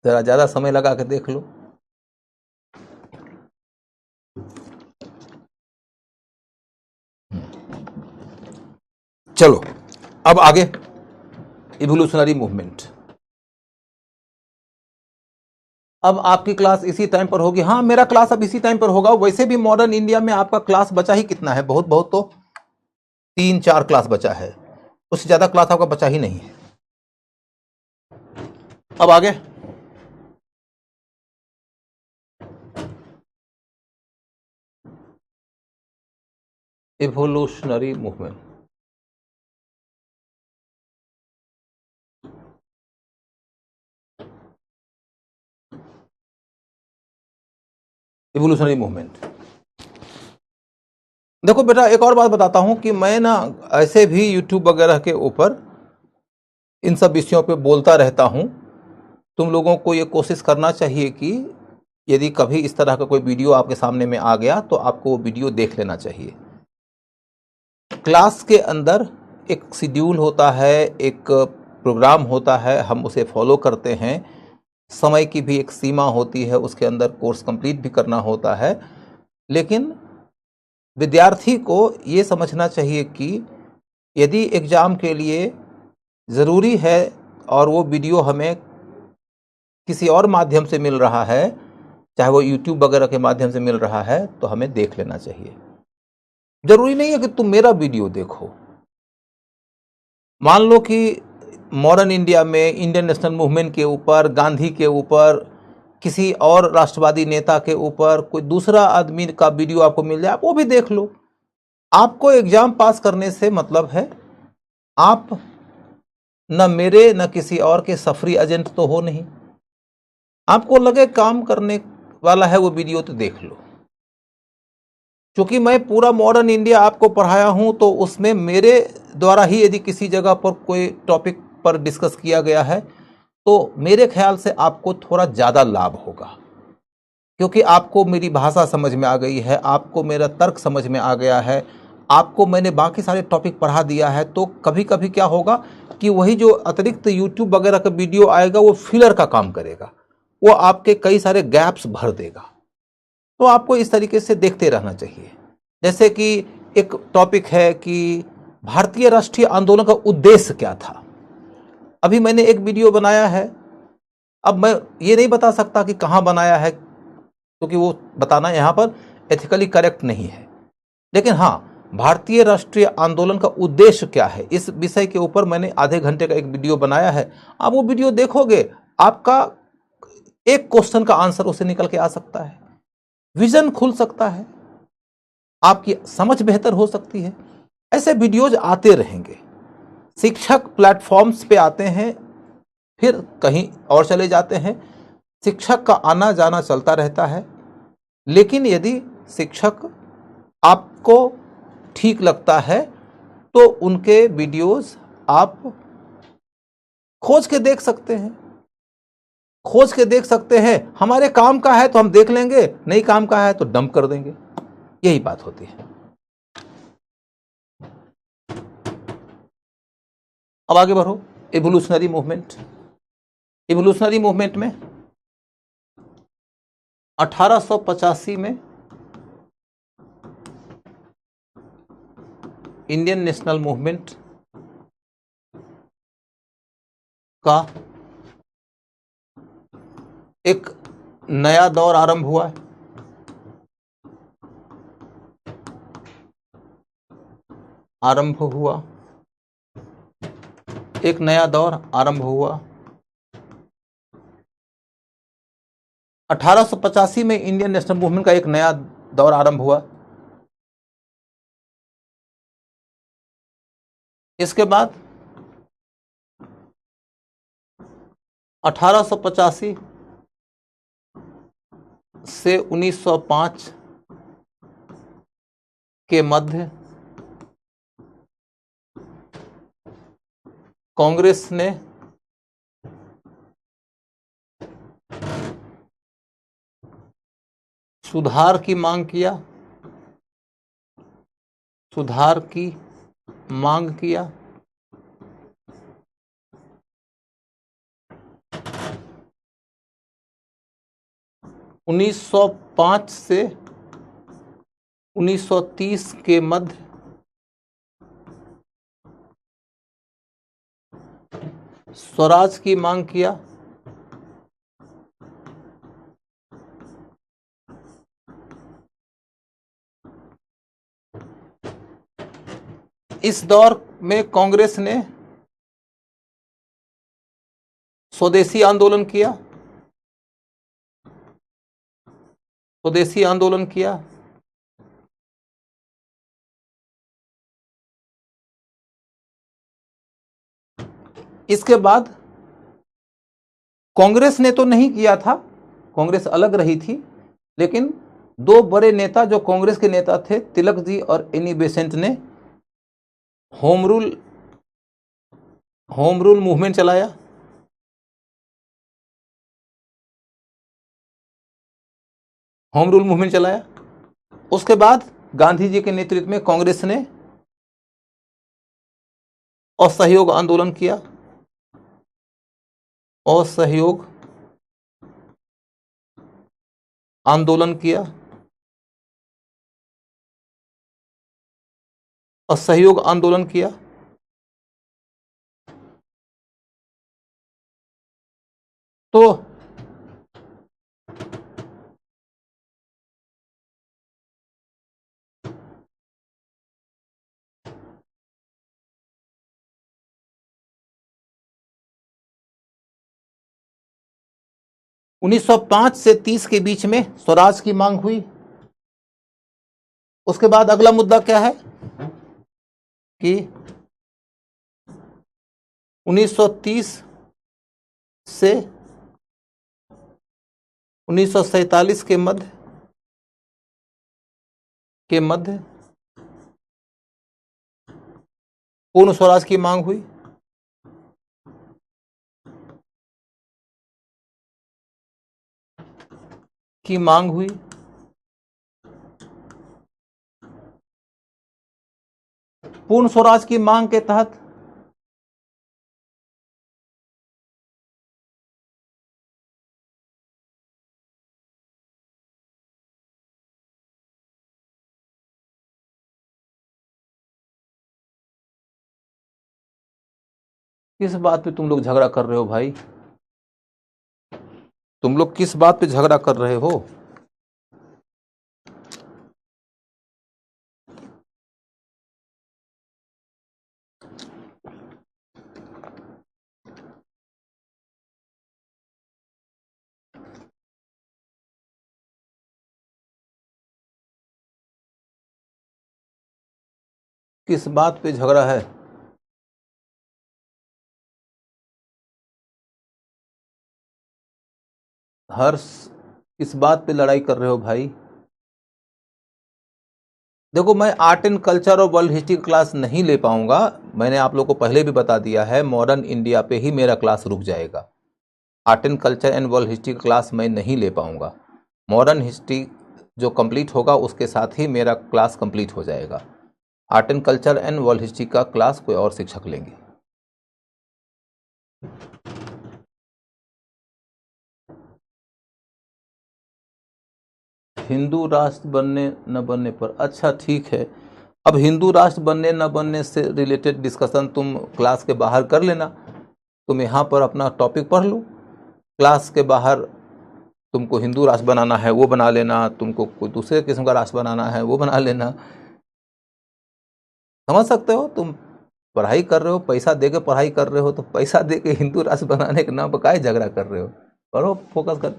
जरा ज्यादा समय लगा के देख लो। चलो अब आगे, इवोल्यूशनरी मूवमेंट। अब आपकी क्लास इसी टाइम पर होगी। हाँ, मेरा क्लास अब इसी टाइम पर होगा। वैसे भी मॉडर्न इंडिया में आपका क्लास बचा ही कितना है, बहुत बहुत तो 3-4 क्लास बचा है, उससे ज्यादा क्लास आपका बचा ही नहीं है। अब आगे इवोल्यूशनरी मूवमेंट। इवोल्यूशनरी मूवमेंट, देखो बेटा एक और बात बताता हूं कि मैं ना ऐसे भी यूट्यूब वगैरह के ऊपर इन सब विषयों पे बोलता रहता हूं। तुम लोगों को ये कोशिश करना चाहिए कि यदि कभी इस तरह का कोई वीडियो आपके सामने में आ गया तो आपको वो वीडियो देख लेना चाहिए। क्लास के अंदर एक शेड्यूल होता है, एक प्रोग्राम होता है, हम उसे फॉलो करते हैं। समय की भी एक सीमा होती है, उसके अंदर कोर्स कंप्लीट भी करना होता है। लेकिन विद्यार्थी को ये समझना चाहिए कि यदि एग्ज़ाम के लिए ज़रूरी है और वो वीडियो हमें किसी और माध्यम से मिल रहा है, चाहे वो यूट्यूब वगैरह के माध्यम से मिल रहा है, तो हमें देख लेना चाहिए। जरूरी नहीं है कि तुम मेरा वीडियो देखो। मान लो कि मॉडर्न इंडिया में इंडियन नेशनल मूवमेंट के ऊपर, गांधी के ऊपर, किसी और राष्ट्रवादी नेता के ऊपर कोई दूसरा आदमी का वीडियो आपको मिल जाए, आप वो भी देख लो। आपको एग्जाम पास करने से मतलब है, आप न मेरे न किसी और के सफरी एजेंट तो हो नहीं। आपको लगे काम करने वाला है वो वीडियो, तो देख लो। क्योंकि मैं पूरा मॉडर्न इंडिया आपको पढ़ाया हूं, तो उसमें मेरे द्वारा ही यदि किसी जगह पर कोई टॉपिक पर डिस्कस किया गया है, तो मेरे ख्याल से आपको थोड़ा ज़्यादा लाभ होगा, क्योंकि आपको मेरी भाषा समझ में आ गई है, आपको मेरा तर्क समझ में आ गया है, आपको मैंने बाकी सारे टॉपिक पढ़ा दिया है। तो कभी कभी क्या होगा कि वही जो अतिरिक्त यूट्यूब वगैरह का वीडियो आएगा, वो फिलर का काम करेगा, वो आपके कई सारे गैप्स भर देगा। तो आपको इस तरीके से देखते रहना चाहिए। जैसे कि एक टॉपिक है कि भारतीय राष्ट्रीय आंदोलन का उद्देश्य क्या था। अभी मैंने एक वीडियो बनाया है, अब मैं ये नहीं बता सकता कि कहाँ बनाया है, क्योंकि वो बताना यहाँ पर एथिकली करेक्ट नहीं है। लेकिन हाँ, भारतीय राष्ट्रीय आंदोलन का उद्देश्य क्या है, इस विषय के ऊपर मैंने आधे घंटे का एक वीडियो बनाया है। आप वो वीडियो देखोगे, आपका एक क्वेश्चन का आंसर उसे निकल के आ सकता है, विजन खुल सकता है, आपकी समझ बेहतर हो सकती है। ऐसे वीडियोज आते रहेंगे। शिक्षक प्लेटफॉर्म्स पे आते हैं, फिर कहीं और चले जाते हैं। शिक्षक का आना जाना चलता रहता है। लेकिन यदि शिक्षक आपको ठीक लगता है, तो उनके वीडियोस आप खोज के देख सकते हैं। खोज के देख सकते हैं, हमारे काम का है तो हम देख लेंगे, नहीं काम का है तो डंप कर देंगे। यही बात होती है। अब आगे बढ़ो। Evolutionary movement. इवोल्यूशनरी मूवमेंट में 1885 में इंडियन नेशनल मूवमेंट का एक नया दौर आरंभ हुआ। एक नया दौर आरंभ हुआ। 1885 में इंडियन नेशनल मूवमेंट का एक नया दौर आरंभ हुआ। इसके बाद 1885 से 1905 के मध्य कांग्रेस ने सुधार की मांग किया। 1905 से 1930 के मध्य स्वराज की मांग किया। इस दौर में कांग्रेस ने स्वदेशी आंदोलन किया। इसके बाद कांग्रेस ने तो नहीं किया था, कांग्रेस अलग रही थी, लेकिन दो बड़े नेता जो कांग्रेस के नेता थे, तिलक जी और एनी बेसेंट ने होम रूल मूवमेंट चलाया। उसके बाद गांधी जी के नेतृत्व में कांग्रेस ने असहयोग आंदोलन किया। असहयोग आंदोलन किया। तो 1905 से 30 के बीच में स्वराज की मांग हुई। उसके बाद अगला मुद्दा क्या है कि 1930 से 1947 के मध्य पूर्ण स्वराज की मांग हुई। पूर्ण स्वराज की मांग के तहत किस बात पे तुम लोग झगड़ा कर रहे हो भाई? तुम लोग किस बात पे झगड़ा कर रहे हो? किस बात पे झगड़ा है? हर्ष, किस बात पे लड़ाई कर रहे हो भाई? देखो, मैं आर्ट एंड कल्चर और वर्ल्ड हिस्ट्री क्लास नहीं ले पाऊंगा। मैंने आप लोगों को पहले भी बता दिया है, मॉडर्न इंडिया पे ही मेरा क्लास रुक जाएगा। Art and culture and world history class मैं नहीं ले पाऊंगा। मॉडर्न हिस्ट्री जो कंप्लीट होगा उसके साथ ही मेरा क्लास कंप्लीट हो जाएगा। Art and culture and world history का क्लास कोई और शिक्षक लेंगे। हिंदू राष्ट्र बनने न बनने पर, अच्छा ठीक है। अब हिंदू राष्ट्र बनने न बनने से रिलेटेड डिस्कशन तुम क्लास के बाहर कर लेना। तुम यहाँ पर अपना टॉपिक पढ़ लो, क्लास के बाहर तुमको हिंदू राष्ट्र बनाना है वो बना लेना, तुमको कोई दूसरे किस्म का राष्ट्र बनाना है वो बना लेना। समझ सकते हो? तुम पढ़ाई कर रहे हो, पैसा दे के पढ़ाई कर रहे हो, तो पैसा दे के हिंदू राष्ट्र बनाने के नाम पर काहे झगड़ा कर रहे हो? पढ़ो, फोकस कर।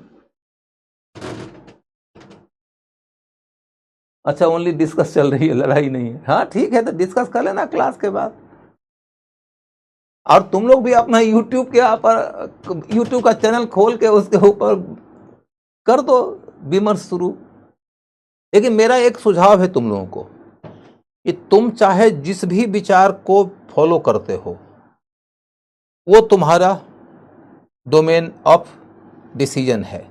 अच्छा, ओनली डिस्कस चल रही है, लड़ाई नहीं है। हाँ ठीक है, तो डिस्कस कर लेना क्लास के बाद। और तुम लोग भी अपना यूट्यूब के पर यूट्यूब का चैनल खोल के उसके ऊपर कर दो विमर्श शुरू। लेकिन मेरा एक सुझाव है तुम लोगों को कि तुम चाहे जिस भी विचार को फॉलो करते हो वो तुम्हारा डोमेन ऑफ डिसीजन है,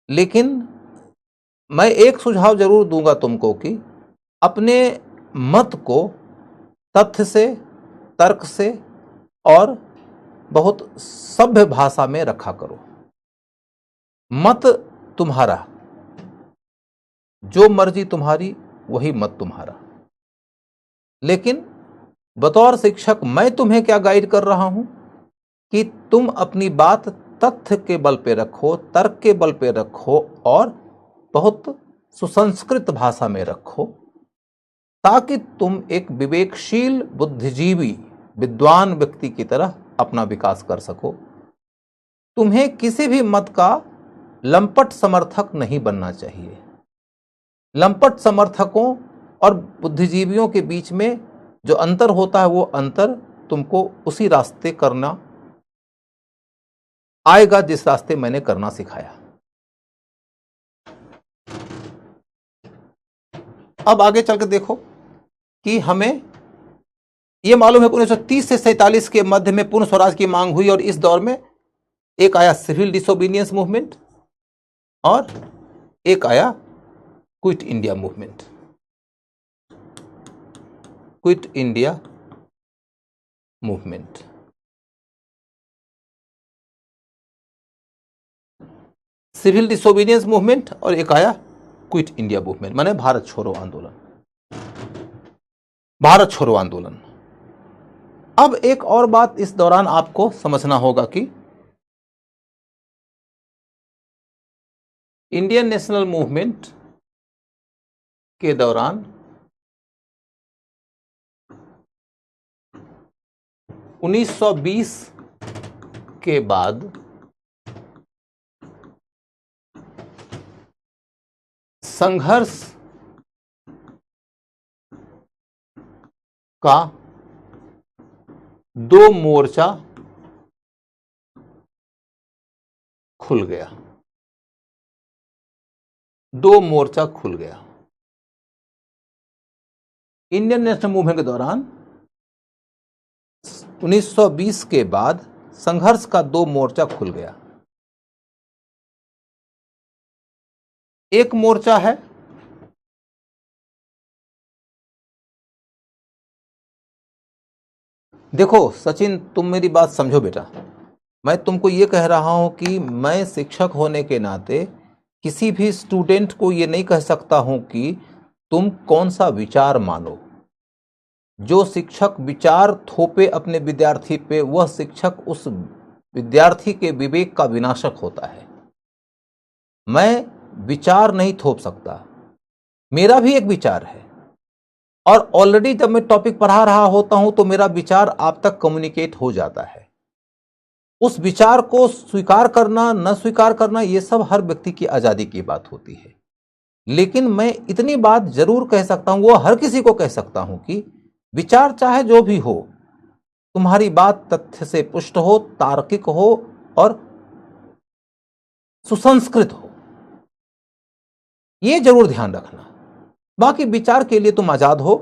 लेकिन मैं एक सुझाव जरूर दूंगा तुमको कि अपने मत को तथ्य से, तर्क से और बहुत सभ्य भाषा में रखा करो। मत तुम्हारा, जो मर्जी तुम्हारी वही मत तुम्हारा। लेकिन बतौर शिक्षक मैं तुम्हें क्या गाइड कर रहा हूं कि तुम अपनी बात तथ्य के बल पे रखो, तर्क के बल पे रखो और बहुत सुसंस्कृत भाषा में रखो, ताकि तुम एक विवेकशील, बुद्धिजीवी, विद्वान व्यक्ति की तरह अपना विकास कर सको। तुम्हें किसी भी मत का लंपट समर्थक नहीं बनना चाहिए। लंपट समर्थकों और बुद्धिजीवियों के बीच में जो अंतर होता है वो अंतर तुमको उसी रास्ते करना आएगा जिस रास्ते मैंने करना सिखाया। अब आगे चलकर देखो कि हमें यह मालूम है कि 1930 से 47 के मध्य में पूर्ण स्वराज की मांग हुई, और इस दौर में एक आया सिविल डिसोबीडियंस मूवमेंट और एक आया quit India movement. Quit India movement, civil disobedience movement और एक आया क्विट इंडिया मूवमेंट, माने भारत छोड़ो आंदोलन। भारत छोड़ो आंदोलन। अब एक और बात इस दौरान आपको समझना होगा कि इंडियन नेशनल मूवमेंट के दौरान 1920 के बाद संघर्ष का दो मोर्चा खुल गया, दो मोर्चा खुल गया। इंडियन नेशनल मूवमेंट के दौरान 1920 के बाद संघर्ष का दो मोर्चा खुल गया। एक मोर्चा है देखो सचिन, तुम मेरी बात समझो बेटा। मैं तुमको ये कह रहा हूं कि मैं शिक्षक होने के नाते किसी भी स्टूडेंट को ये नहीं कह सकता हूं कि तुम कौन सा विचार मानो। जो शिक्षक विचार थोपे अपने विद्यार्थी पे, वह शिक्षक उस विद्यार्थी के विवेक का विनाशक होता है। मैं विचार नहीं थोप सकता, मेरा भी एक विचार है, और ऑलरेडी जब मैं टॉपिक पढ़ा रहा होता हूं तो मेरा विचार आप तक कम्युनिकेट हो जाता है। उस विचार को स्वीकार करना न स्वीकार करना यह सब हर व्यक्ति की आजादी की बात होती है। लेकिन मैं इतनी बात जरूर कह सकता हूं, वो हर किसी को कह सकता हूं कि विचार चाहे जो भी हो, तुम्हारी बात तथ्य से पुष्ट हो, तार्किक हो और सुसंस्कृत हो, यह जरूर ध्यान रखना। बाकी विचार के लिए तुम आजाद हो।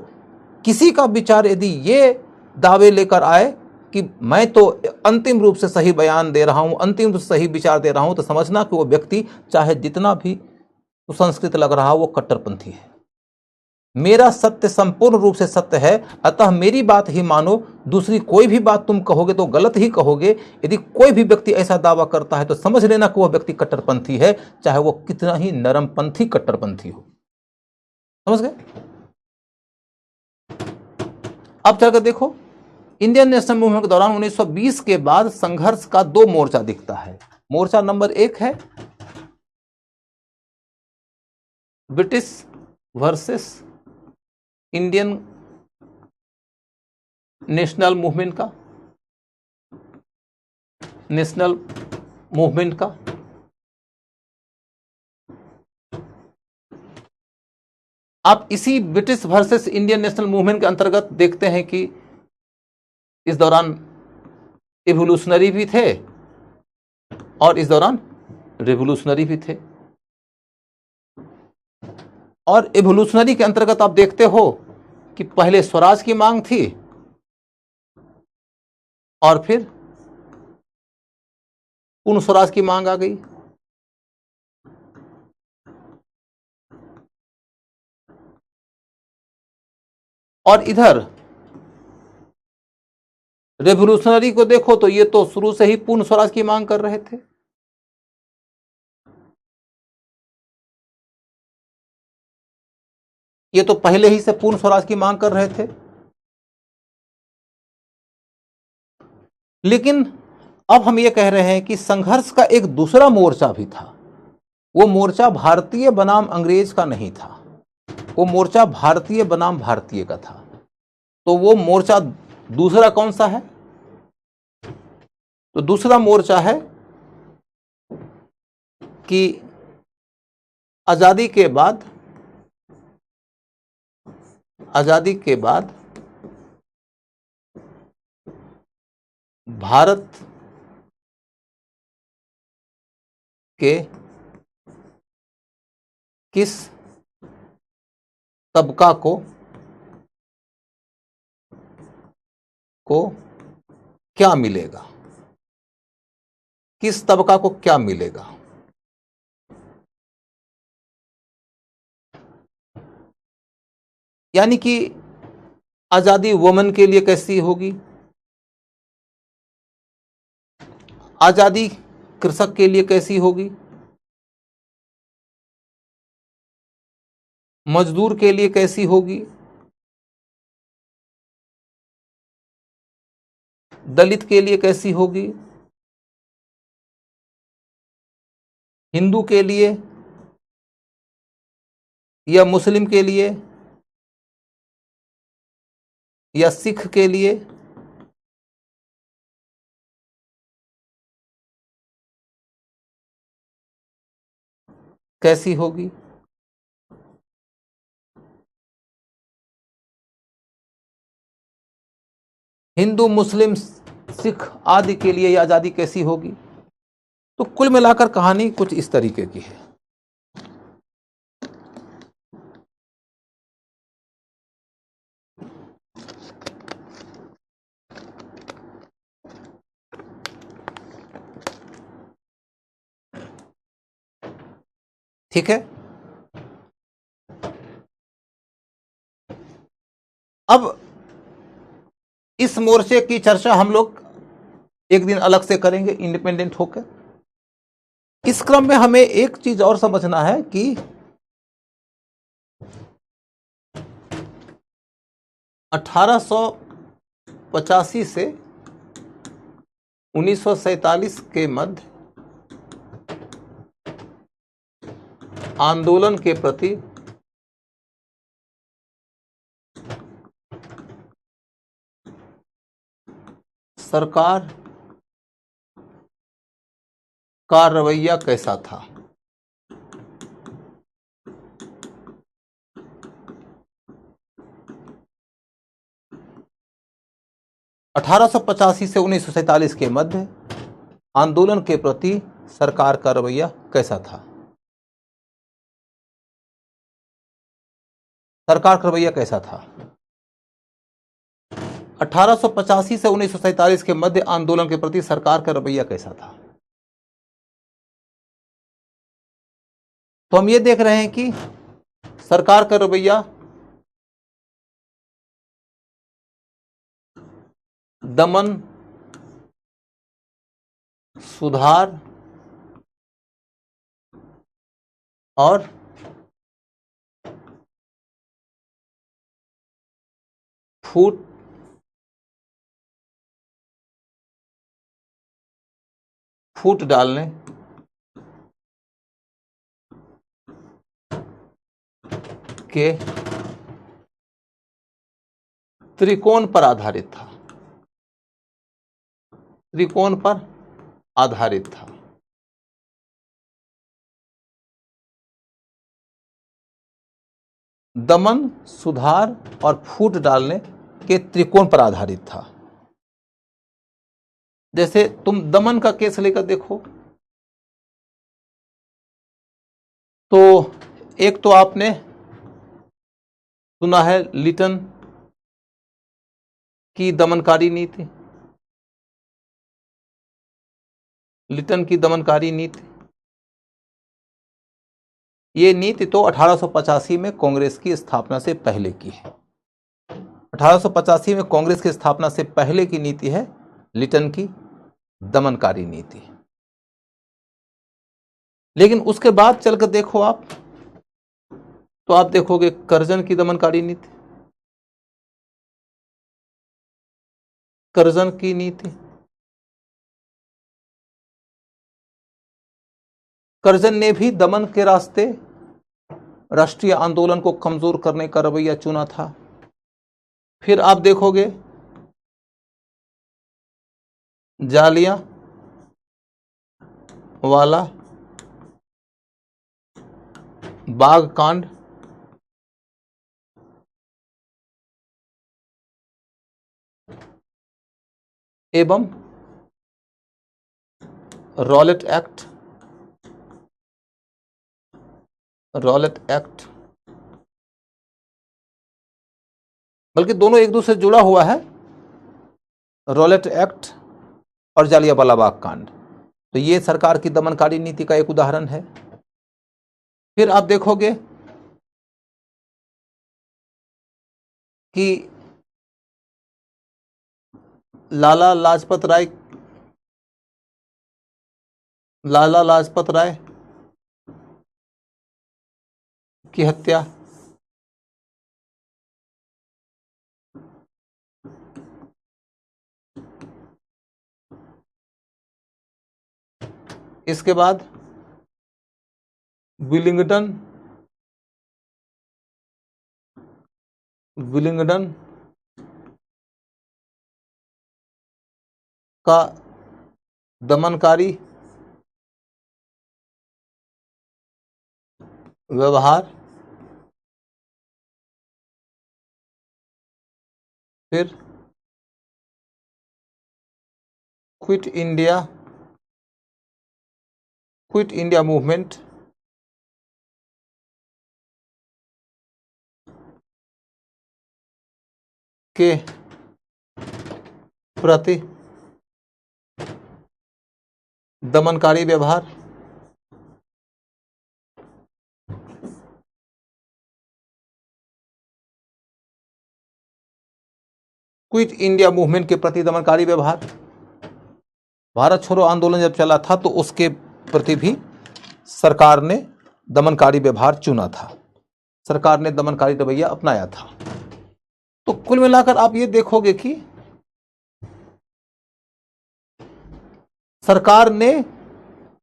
किसी का विचार यदि ये दावे लेकर आए कि मैं तो अंतिम रूप से सही बयान दे रहा हूं, अंतिम रूप से सही विचार दे रहा हूं, तो समझना कि वो व्यक्ति चाहे जितना भी सुसंस्कृत लग रहा हो, वो कट्टरपंथी है। मेरा सत्य संपूर्ण रूप से सत्य है, अतः मेरी बात ही मानो। दूसरी कोई भी बात तुम कहोगे तो गलत ही कहोगे। यदि कोई भी व्यक्ति ऐसा दावा करता है तो समझ लेना कि वह व्यक्ति कट्टरपंथी है, चाहे वो कितना ही नरमपंथी कट्टरपंथी हो। समझ गए? अब चलकर देखो, इंडियन नेशनल मूवमेंट के दौरान 1920 के बाद संघर्ष का दो मोर्चा दिखता है। मोर्चा नंबर एक है British versus Indian national movement का, नेशनल मूवमेंट का। आप इसी British versus Indian national movement के अंतर्गत देखते हैं कि इस दौरान इवोल्यूशनरी भी थे और इस दौरान रिवोल्यूशनरी भी थे। और इवोल्यूशनरी के अंतर्गत आप देखते हो कि पहले स्वराज की मांग थी और फिर पूर्ण स्वराज की मांग आ गई। और इधर रेवोल्यूशनरी को देखो तो ये तो शुरू से ही पूर्ण स्वराज की मांग कर रहे थे। ये तो पहले ही से पूर्ण स्वराज की मांग कर रहे थे। लेकिन अब हम ये कह रहे हैं कि संघर्ष का एक दूसरा मोर्चा भी था। वो मोर्चा भारतीय बनाम अंग्रेज का नहीं था, वो मोर्चा भारतीय बनाम भारतीय का था। तो वो मोर्चा दूसरा कौन सा है? तो दूसरा मोर्चा है कि आजादी के बाद भारत के किस तबका को क्या मिलेगा, किस तबका को क्या मिलेगा। यानी कि आजादी वुमेन के लिए कैसी होगी, आजादी कृषक के लिए कैसी होगी, मजदूर के लिए कैसी होगी, दलित के लिए कैसी होगी, हिंदू के लिए या मुस्लिम के लिए या सिख के लिए, कैसी होगी। हिंदू, मुस्लिम, सिख आदि के लिए ये आज़ादी कैसी होगी। तो कुल मिलाकर कहानी कुछ इस तरीके की है। ठीक है, अब इस मोर्चे की चर्चा हम लोग एक दिन अलग से करेंगे इंडिपेंडेंट होकर। इस क्रम में हमें एक चीज और समझना है कि 1885 से 1947 के मध्य आंदोलन के प्रति सरकार का रवैया कैसा था। 1885 से 1947 के मध्य आंदोलन के प्रति सरकार का रवैया कैसा था। सरकार का रवैया कैसा था। 1885 से 1947 के मध्य आंदोलन के प्रति सरकार का रवैया कैसा था। तो हम ये देख रहे हैं कि सरकार का रवैया दमन, सुधार और फूट डालने के त्रिकोण पर आधारित था। त्रिकोण पर आधारित था। दमन, सुधार और फूट डालने के त्रिकोण पर आधारित था। जैसे तुम दमन का केस लेकर देखो तो एक तो आपने सुना है लिटन की दमनकारी नीति। लिटन की दमनकारी नीति, ये नीति तो 1885 में कांग्रेस की स्थापना से पहले की है। 1885 में कांग्रेस की स्थापना से पहले की नीति है लिटन की दमनकारी नीति। लेकिन उसके बाद चलकर देखो आप तो आप देखोगे कर्जन की दमनकारी नीति। कर्जन की नीति, कर्जन ने भी दमन के रास्ते राष्ट्रीय आंदोलन को कमजोर करने का रवैया चुना था। फिर आप देखोगे जालिया वाला बाग कांड, एवं रॉलेट एक्ट। बल्कि दोनों एक दूसरे से जुड़ा हुआ है, रॉलेट एक्ट और जालियांवाला बाग कांड। तो ये सरकार की दमनकारी नीति का एक उदाहरण है। फिर आप देखोगे कि लाला लाजपत राय की हत्या, इसके बाद विलिंगडन का दमनकारी व्यवहार, फिर क्विट इंडिया मूवमेंट के प्रति दमनकारी व्यवहार, क्विट इंडिया मूवमेंट के प्रति दमनकारी व्यवहार। भारत छोड़ो आंदोलन जब चला था तो उसके प्रति भी सरकार ने दमनकारी व्यवहार चुना था, सरकार ने दमनकारी रवैया अपनाया था। तो कुल मिलाकर आप ये देखोगे कि सरकार ने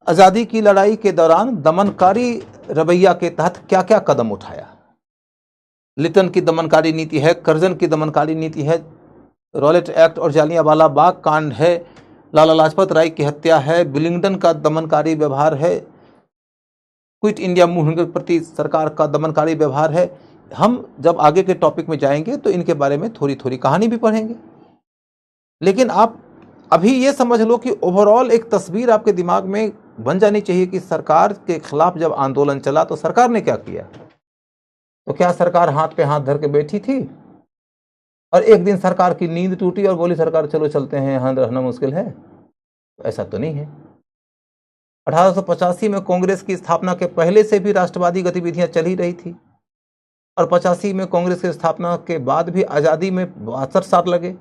आजादी की लड़ाई के दौरान दमनकारी रवैया के तहत क्या क्या कदम उठाया। लिटन की दमनकारी नीति है, करजन की दमनकारी नीति है, रॉलेट एक्ट और जालियांवाला बाग कांड है, लाला लाजपत राय की हत्या है, विलिंगडन का दमनकारी व्यवहार है, क्विट इंडिया मूवमेंट के प्रति सरकार का दमनकारी व्यवहार है। हम जब आगे के टॉपिक में जाएंगे तो इनके बारे में थोड़ी थोड़ी कहानी भी पढ़ेंगे, लेकिन आप अभी ये समझ लो कि ओवरऑल एक तस्वीर आपके दिमाग में बन जानी चाहिए कि सरकार के खिलाफ जब आंदोलन चला तो सरकार ने क्या किया। तो क्या सरकार हाथ पे हाथ धर के बैठी थी और एक दिन सरकार की नींद टूटी और बोली सरकार चलो चलते हैं, यहाँ रहना मुश्किल है? ऐसा तो नहीं है। 1885 में कांग्रेस की स्थापना के पहले से भी राष्ट्रवादी गतिविधियां चल ही रही थी और 85 में कांग्रेस की स्थापना के बाद भी आज़ादी में 62 साल लगे,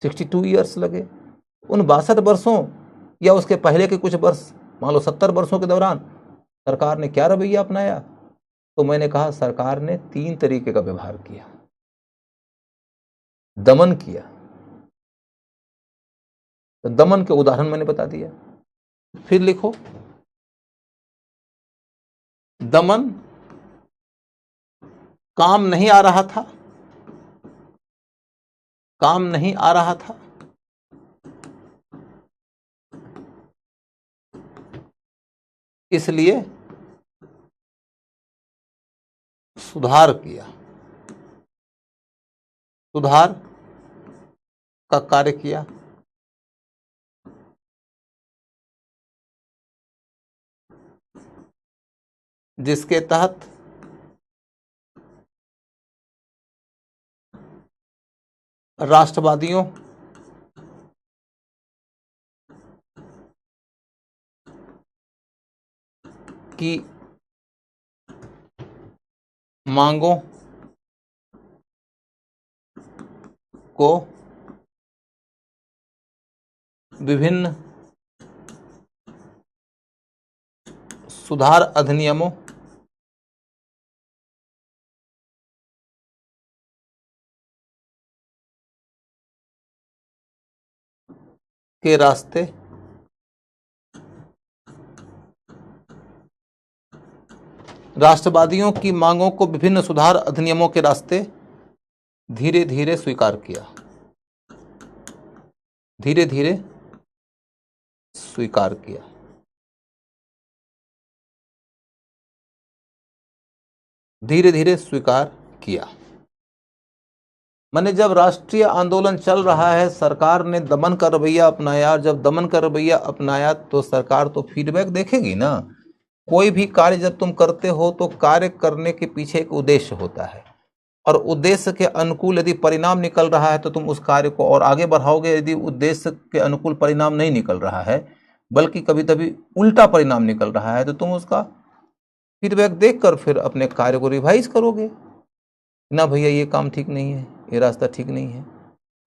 62 ईयर्स लगे। उन 62 वर्षों या उसके पहले के कुछ वर्ष, मान लो 70 वर्षों के दौरान सरकार ने क्या रवैया अपनाया? तो मैंने कहा सरकार ने 3 तरीके का व्यवहार किया। दमन किया, तो दमन के उदाहरण मैंने बता दिया। फिर लिखो, दमन काम नहीं आ रहा था, काम नहीं आ रहा था, इसलिए सुधार किया, सुधार का कार्य किया। जिसके तहत राष्ट्रवादियों की मांगों को विभिन्न सुधार अधिनियमों के रास्ते राष्ट्रवादियों की मांगों को विभिन्न सुधार अधिनियमों के रास्ते धीरे धीरे स्वीकार किया, धीरे धीरे स्वीकार किया। धीरे धीरे स्वीकार किया माने जब राष्ट्रीय आंदोलन चल रहा है सरकार ने दमन का रवैया अपनाया, और जब दमन का रवैया अपनाया तो सरकार तो फीडबैक देखेगी ना। कोई भी कार्य जब तुम करते हो तो कार्य करने के पीछे एक उद्देश्य होता है, और उद्देश्य के अनुकूल यदि परिणाम निकल रहा है तो तुम उस कार्य को और आगे बढ़ाओगे। यदि उद्देश्य के अनुकूल परिणाम नहीं निकल रहा है बल्कि कभी कभी उल्टा परिणाम निकल रहा है तो तुम उसका फीडबैक देखकर फिर अपने कार्य को रिवाइज करोगे ना, भैया ये काम ठीक नहीं है, ये रास्ता ठीक नहीं है।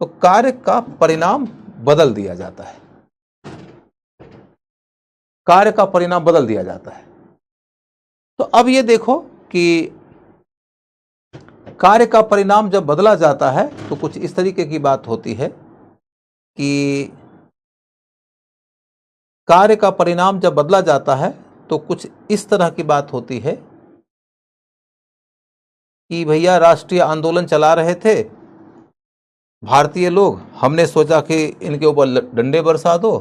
तो कार्य का परिणाम बदल दिया जाता है, कार्य का परिणाम बदल दिया जाता है। तो अब ये देखो कि कार्य का परिणाम जब बदला जाता है तो कुछ इस तरीके की बात होती है कि कार्य का परिणाम जब बदला जाता है तो कुछ इस तरह की बात होती है कि भैया राष्ट्रीय आंदोलन चला रहे थे भारतीय लोग, हमने सोचा कि इनके ऊपर डंडे बरसा दो,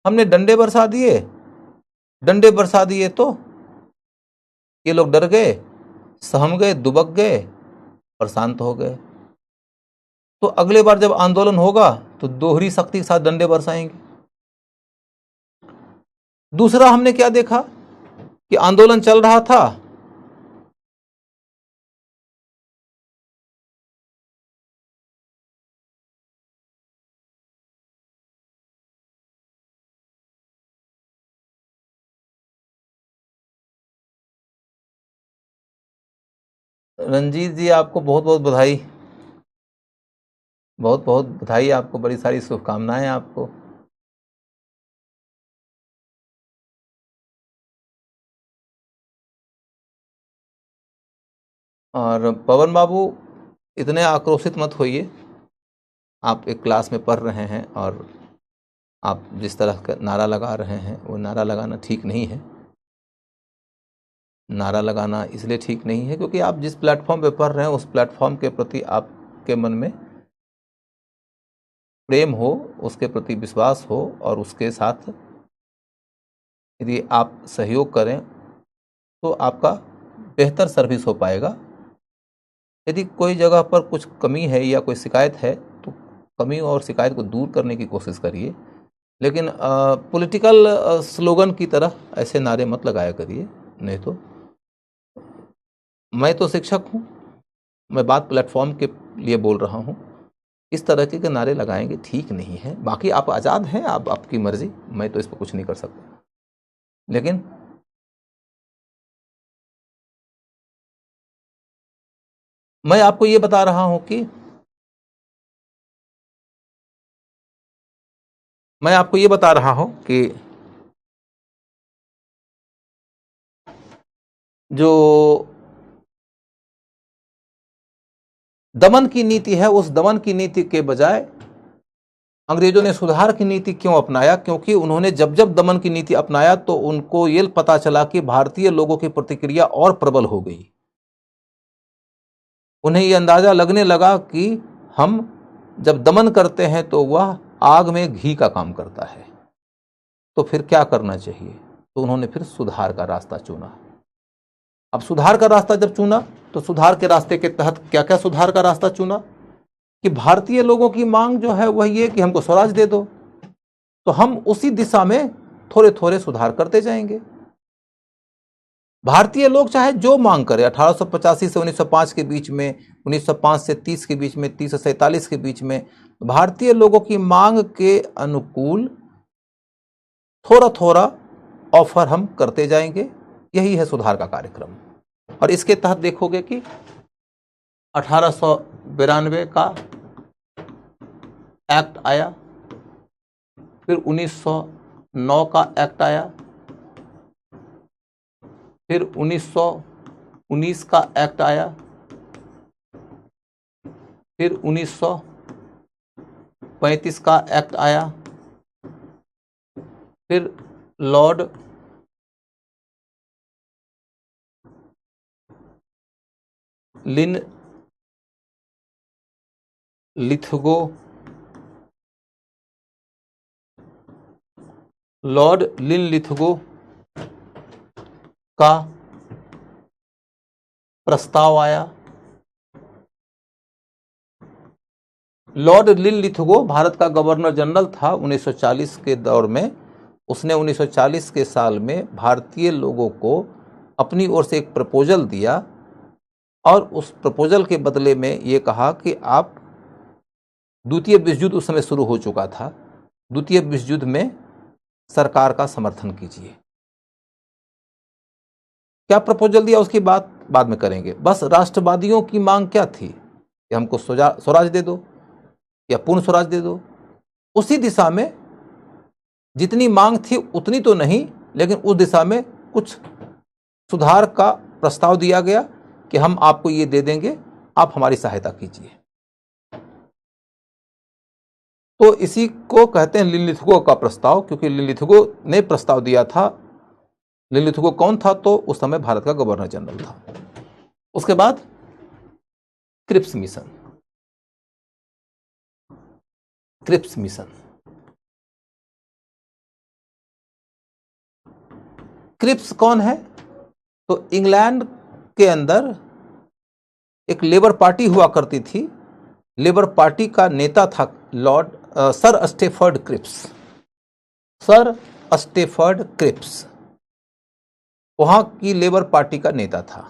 हमने डंडे बरसा दिए, डंडे बरसा दिए तो ये लोग डर गए, सहम गए, दुबक गए और शांत हो गए। तो अगले बार जब आंदोलन होगा तो दोहरी शक्ति के साथ डंडे बरसाएंगे। दूसरा हमने क्या देखा कि आंदोलन चल रहा था, रंजीत जी आपको बहुत बहुत बधाई, बहुत बहुत बधाई आपको, बड़ी सारी शुभकामनाएं आपको। और पवन बाबू इतने आक्रोशित मत होइए, आप एक क्लास में पढ़ रहे हैं और आप जिस तरह का नारा लगा रहे हैं वो नारा लगाना ठीक नहीं है। नारा लगाना इसलिए ठीक नहीं है क्योंकि आप जिस प्लेटफॉर्म पे पढ़ रहे हैं उस प्लेटफॉर्म के प्रति आपके मन में प्रेम हो, उसके प्रति विश्वास हो, और उसके साथ यदि आप सहयोग करें तो आपका बेहतर सर्विस हो पाएगा। यदि कोई जगह पर कुछ कमी है या कोई शिकायत है तो कमी और शिकायत को दूर करने की कोशिश करिए, लेकिन पॉलिटिकल स्लोगन की तरह ऐसे नारे मत लगाया करिए। नहीं तो मैं तो शिक्षक हूँ, मैं बात प्लेटफॉर्म के लिए बोल रहा हूँ, इस तरह के नारे लगाएंगे ठीक नहीं है। बाकी आप आज़ाद हैं, आप आपकी मर्जी, मैं तो इस पर कुछ नहीं कर सकता, लेकिन मैं आपको ये बता रहा हूं कि जो दमन की नीति है उस दमन की नीति के बजाय अंग्रेजों ने सुधार की नीति क्यों अपनाया? क्योंकि उन्होंने जब जब दमन की नीति अपनाया तो उनको ये पता चला कि भारतीय लोगों की प्रतिक्रिया और प्रबल हो गई। उन्हें यह अंदाजा लगने लगा कि हम जब दमन करते हैं तो वह आग में घी का काम करता है, तो फिर क्या करना चाहिए? तो उन्होंने फिर सुधार का रास्ता चुना। अब सुधार का रास्ता जब चुना तो सुधार के रास्ते के तहत क्या क्या सुधार का रास्ता चुना कि भारतीय लोगों की मांग जो है वह ये कि हमको स्वराज दे दो, तो हम उसी दिशा में थोड़े थोड़े सुधार करते जाएंगे। भारतीय लोग चाहे जो मांग करे, 1885 से 1905 के बीच में, 1905 से 30 के बीच में, 30 से 47 के बीच में, भारतीय लोगों की मांग के अनुकूल थोड़ा थोड़ा ऑफर हम करते जाएंगे। यही है सुधार का कार्यक्रम। और इसके तहत देखोगे कि 1892 का एक्ट आया, फिर 1909 का एक्ट आया, फिर 1919 का एक्ट आया, फिर 1935 का एक्ट आया, फिर लॉर्ड लिनलिथगो का प्रस्ताव आया। लॉर्ड लिनलिथगो भारत का गवर्नर जनरल था 1940 के दौर में। उसने 1940 के साल में भारतीय लोगों को अपनी ओर से एक प्रपोजल दिया और उस प्रपोजल के बदले में ये कहा कि आप, द्वितीय विश्व युद्ध उस समय शुरू हो चुका था, द्वितीय विश्व युद्ध में सरकार का समर्थन कीजिए। क्या प्रपोजल दिया उसकी बात बाद में करेंगे। बस राष्ट्रवादियों की मांग क्या थी कि हमको स्वराज दे दो या पूर्ण स्वराज दे दो। उसी दिशा में जितनी मांग थी उतनी तो नहीं, लेकिन उस दिशा में कुछ सुधार का प्रस्ताव दिया गया कि हम आपको ये दे देंगे, आप हमारी सहायता कीजिए। तो इसी को कहते हैं लिनलिथगो का प्रस्ताव, क्योंकि लिनलिथगो ने प्रस्ताव दिया था। लिनलिथगो कौन था? तो उस समय भारत का गवर्नर जनरल था। उसके बाद Cripps mission. Cripps mission Cripps कौन है? तो इंग्लैंड के अंदर एक लेबर पार्टी हुआ करती थी। लेबर पार्टी का नेता था sir Stafford Cripps. Sir Stafford Cripps वहां की लेबर पार्टी का नेता था।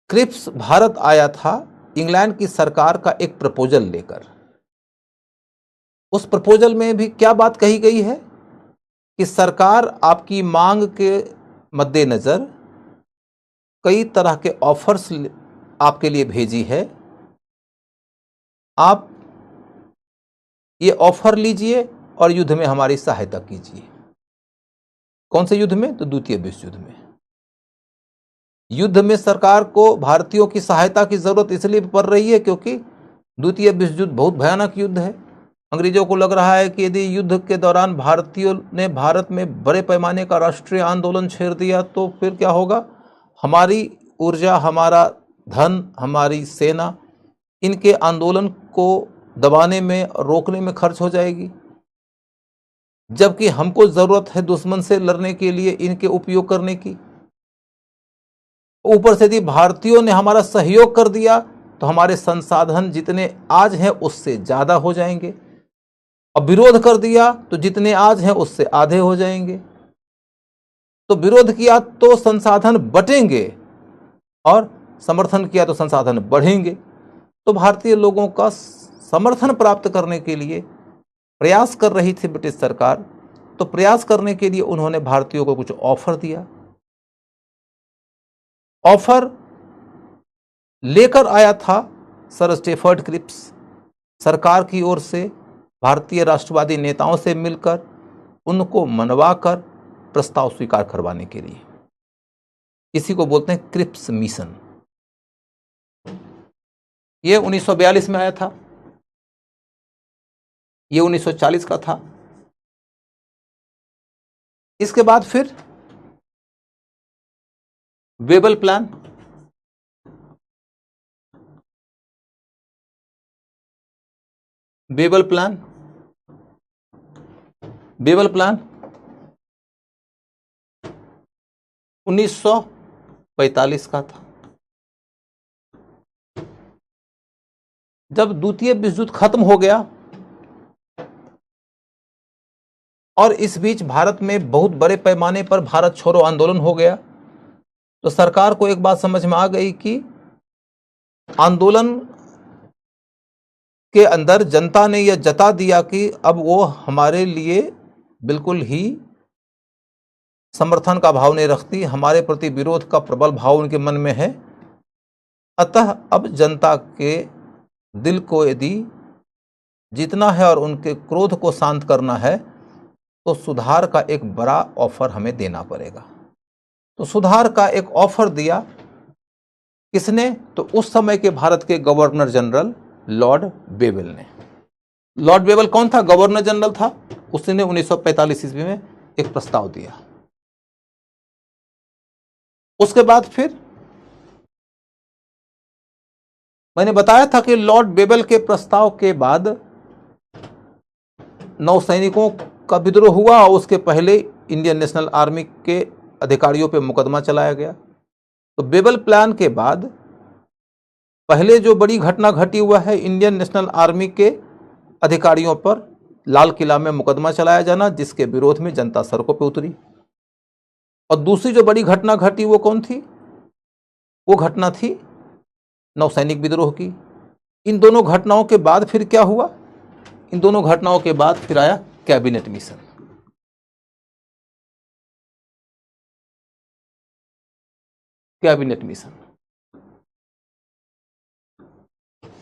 क्रिप्स भारत आया था इंग्लैंड की सरकार का एक प्रपोजल लेकर। उस प्रपोजल में भी क्या बात कही गई है कि सरकार आपकी मांग के मद्देनजर कई तरह के ऑफर्स आपके लिए भेजी है, आप ये ऑफर लीजिए और युद्ध में हमारी सहायता कीजिए। कौन से युद्ध में? तो द्वितीय विश्व युद्ध में। युद्ध में सरकार को भारतीयों की सहायता की जरूरत इसलिए पड़ रही है क्योंकि द्वितीय विश्व युद्ध बहुत भयानक युद्ध है। अंग्रेजों को लग रहा है कि यदि युद्ध के दौरान भारतीयों ने भारत में बड़े पैमाने का राष्ट्रीय आंदोलन छेड़ दिया तो फिर क्या होगा, हमारी ऊर्जा, हमारा धन, हमारी सेना इनके आंदोलन को दबाने में, रोकने में खर्च हो जाएगी, जबकि हमको जरूरत है दुश्मन से लड़ने के लिए इनके उपयोग करने की। ऊपर से यदि भारतीयों ने हमारा सहयोग कर दिया तो हमारे संसाधन जितने आज हैं उससे ज्यादा हो जाएंगे, और विरोध कर दिया तो जितने आज हैं उससे आधे हो जाएंगे। तो विरोध किया तो संसाधन बटेंगे और समर्थन किया तो संसाधन बढ़ेंगे। तो भारतीय लोगों का समर्थन प्राप्त करने के लिए प्रयास कर रही थी ब्रिटिश सरकार। तो प्रयास करने के लिए उन्होंने भारतीयों को कुछ ऑफर दिया। ऑफर लेकर आया था सर स्टेफर्ड क्रिप्स, सरकार की ओर से भारतीय राष्ट्रवादी नेताओं से मिलकर उनको मनवाकर प्रस्ताव स्वीकार करवाने के लिए। इसी को बोलते हैं क्रिप्स मिशन। यह 1942 में आया था, यह 1940 का था। इसके बाद फिर वेबल प्लान, वेबल प्लान 1945 का था। जब द्वितीय विश्व युद्ध खत्म हो गया और इस बीच भारत में बहुत बड़े पैमाने पर भारत छोड़ो आंदोलन हो गया, तो सरकार को एक बात समझ में आ गई कि आंदोलन के अंदर जनता ने यह जता दिया कि अब वो हमारे लिए बिल्कुल ही समर्थन का भाव नहीं रखती, हमारे प्रति विरोध का प्रबल भाव उनके मन में है। अतः अब जनता के दिल को यदि जीतना है और उनके क्रोध को शांत करना है तो सुधार का एक बड़ा ऑफर हमें देना पड़ेगा। तो सुधार का एक ऑफर दिया किसने? तो उस समय के भारत के गवर्नर जनरल लॉर्ड बेबल ने। लॉर्ड बेबल कौन था? गवर्नर जनरल था। उसने 1945 ईस्वी में एक प्रस्ताव दिया। उसके बाद फिर मैंने बताया था कि लॉर्ड बेबल के प्रस्ताव के बाद नौसैनिकों का विद्रोह हुआ और उसके पहले इंडियन नेशनल आर्मी के अधिकारियों पर मुकदमा चलाया गया। तो बेबल प्लान के बाद पहले जो बड़ी घटना घटी हुआ है इंडियन नेशनल आर्मी के अधिकारियों पर लाल किला में मुकदमा चलाया जाना, जिसके विरोध में जनता सड़कों पर उतरी। और दूसरी जो बड़ी घटना घटी वो कौन थी? वो घटना थी नौसैनिक विद्रोह की। इन दोनों घटनाओं के बाद फिर क्या हुआ? इन दोनों घटनाओं के बाद फिर आया कैबिनेट मिशन। कैबिनेट मिशन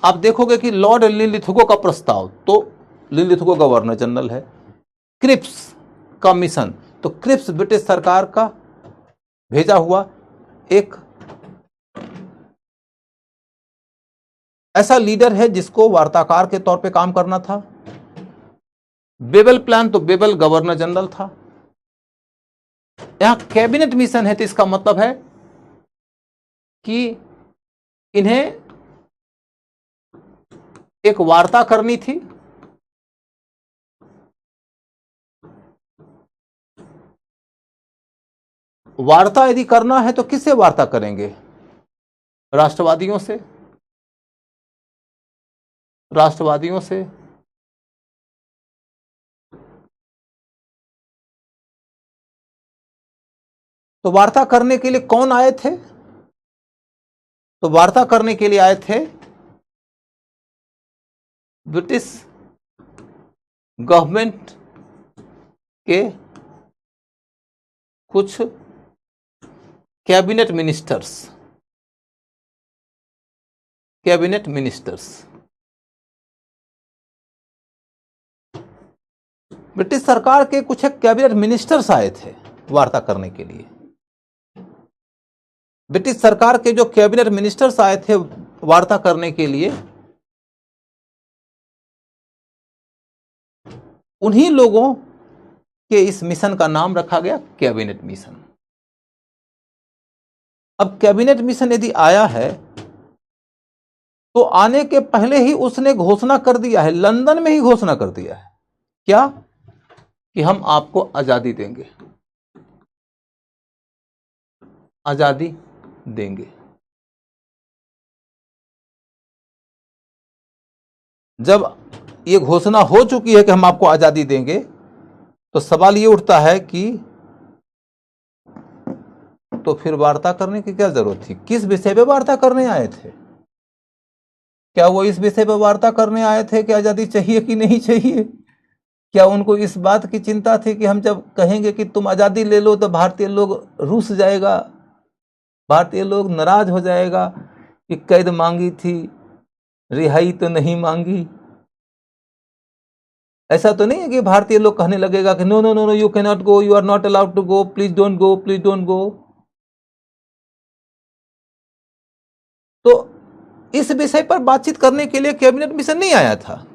आप देखोगे कि लॉर्ड लिनलिथगो का प्रस्ताव, तो लिनलिथगो गवर्नर जनरल है। क्रिप्स का मिशन, तो क्रिप्स ब्रिटिश सरकार का भेजा हुआ एक ऐसा लीडर है जिसको वार्ताकार के तौर पे काम करना था। बेबल प्लान, तो बेबल गवर्नर जनरल था। यहां कैबिनेट मिशन है तो इसका मतलब है कि इन्हें एक वार्ता करनी थी। वार्ता यदि करना है तो किससे वार्ता करेंगे? राष्ट्रवादियों से। राष्ट्रवादियों से तो वार्ता करने के लिए कौन आए थे? तो वार्ता करने के लिए आए थे ब्रिटिश गवर्नमेंट के कुछ कैबिनेट मिनिस्टर्स। ब्रिटिश सरकार के कुछ कैबिनेट मिनिस्टर्स आए थे वार्ता करने के लिए। ब्रिटिश सरकार के जो कैबिनेट मिनिस्टर्स आए थे वार्ता करने के लिए, उन्हीं लोगों के इस मिशन का नाम रखा गया कैबिनेट मिशन। अब कैबिनेट मिशन यदि आया है तो आने के पहले ही उसने घोषणा कर दिया है, लंदन में ही घोषणा कर दिया है, क्या? कि हम आपको आजादी देंगे, आजादी देंगे। जब ये घोषणा हो चुकी है कि हम आपको आजादी देंगे, तो सवाल ये उठता है कि तो फिर वार्ता करने की क्या जरूरत थी? किस विषय पे वार्ता करने आए थे? क्या वो इस विषय पर वार्ता करने आए थे कि आजादी चाहिए कि नहीं चाहिए? क्या उनको इस बात की चिंता थी कि हम जब कहेंगे कि तुम आजादी ले लो तो भारतीय लोग रूठ जाएगा, भारतीय लोग नाराज हो जाएगा कि कैद मांगी थी, रिहाई तो नहीं मांगी? ऐसा तो नहीं है कि भारतीय लोग कहने लगेगा कि no no no no, you can not go, you are not allowed to go, please don't go, please don't go. तो इस विषय पर बातचीत करने के लिए कैबिनेट मिशन नहीं आया था।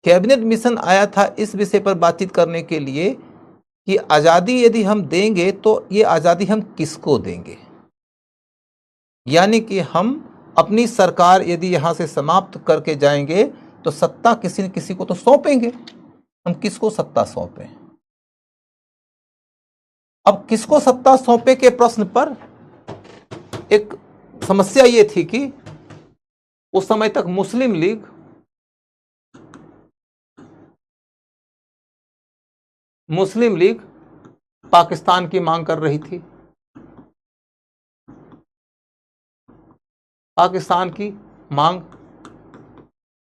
कैबिनेट मिशन आया था इस विषय पर बातचीत करने के लिए कि आजादी यदि हम देंगे तो ये आजादी हम किसको देंगे, यानी कि हम अपनी सरकार यदि यहां से समाप्त करके जाएंगे तो सत्ता किसी न किसी को तो सौंपेंगे, हम किसको सत्ता सौंपें? अब किसको सत्ता सौंपे के प्रश्न पर एक समस्या ये थी कि उस समय तक मुस्लिम लीग पाकिस्तान की मांग कर रही थी, पाकिस्तान की मांग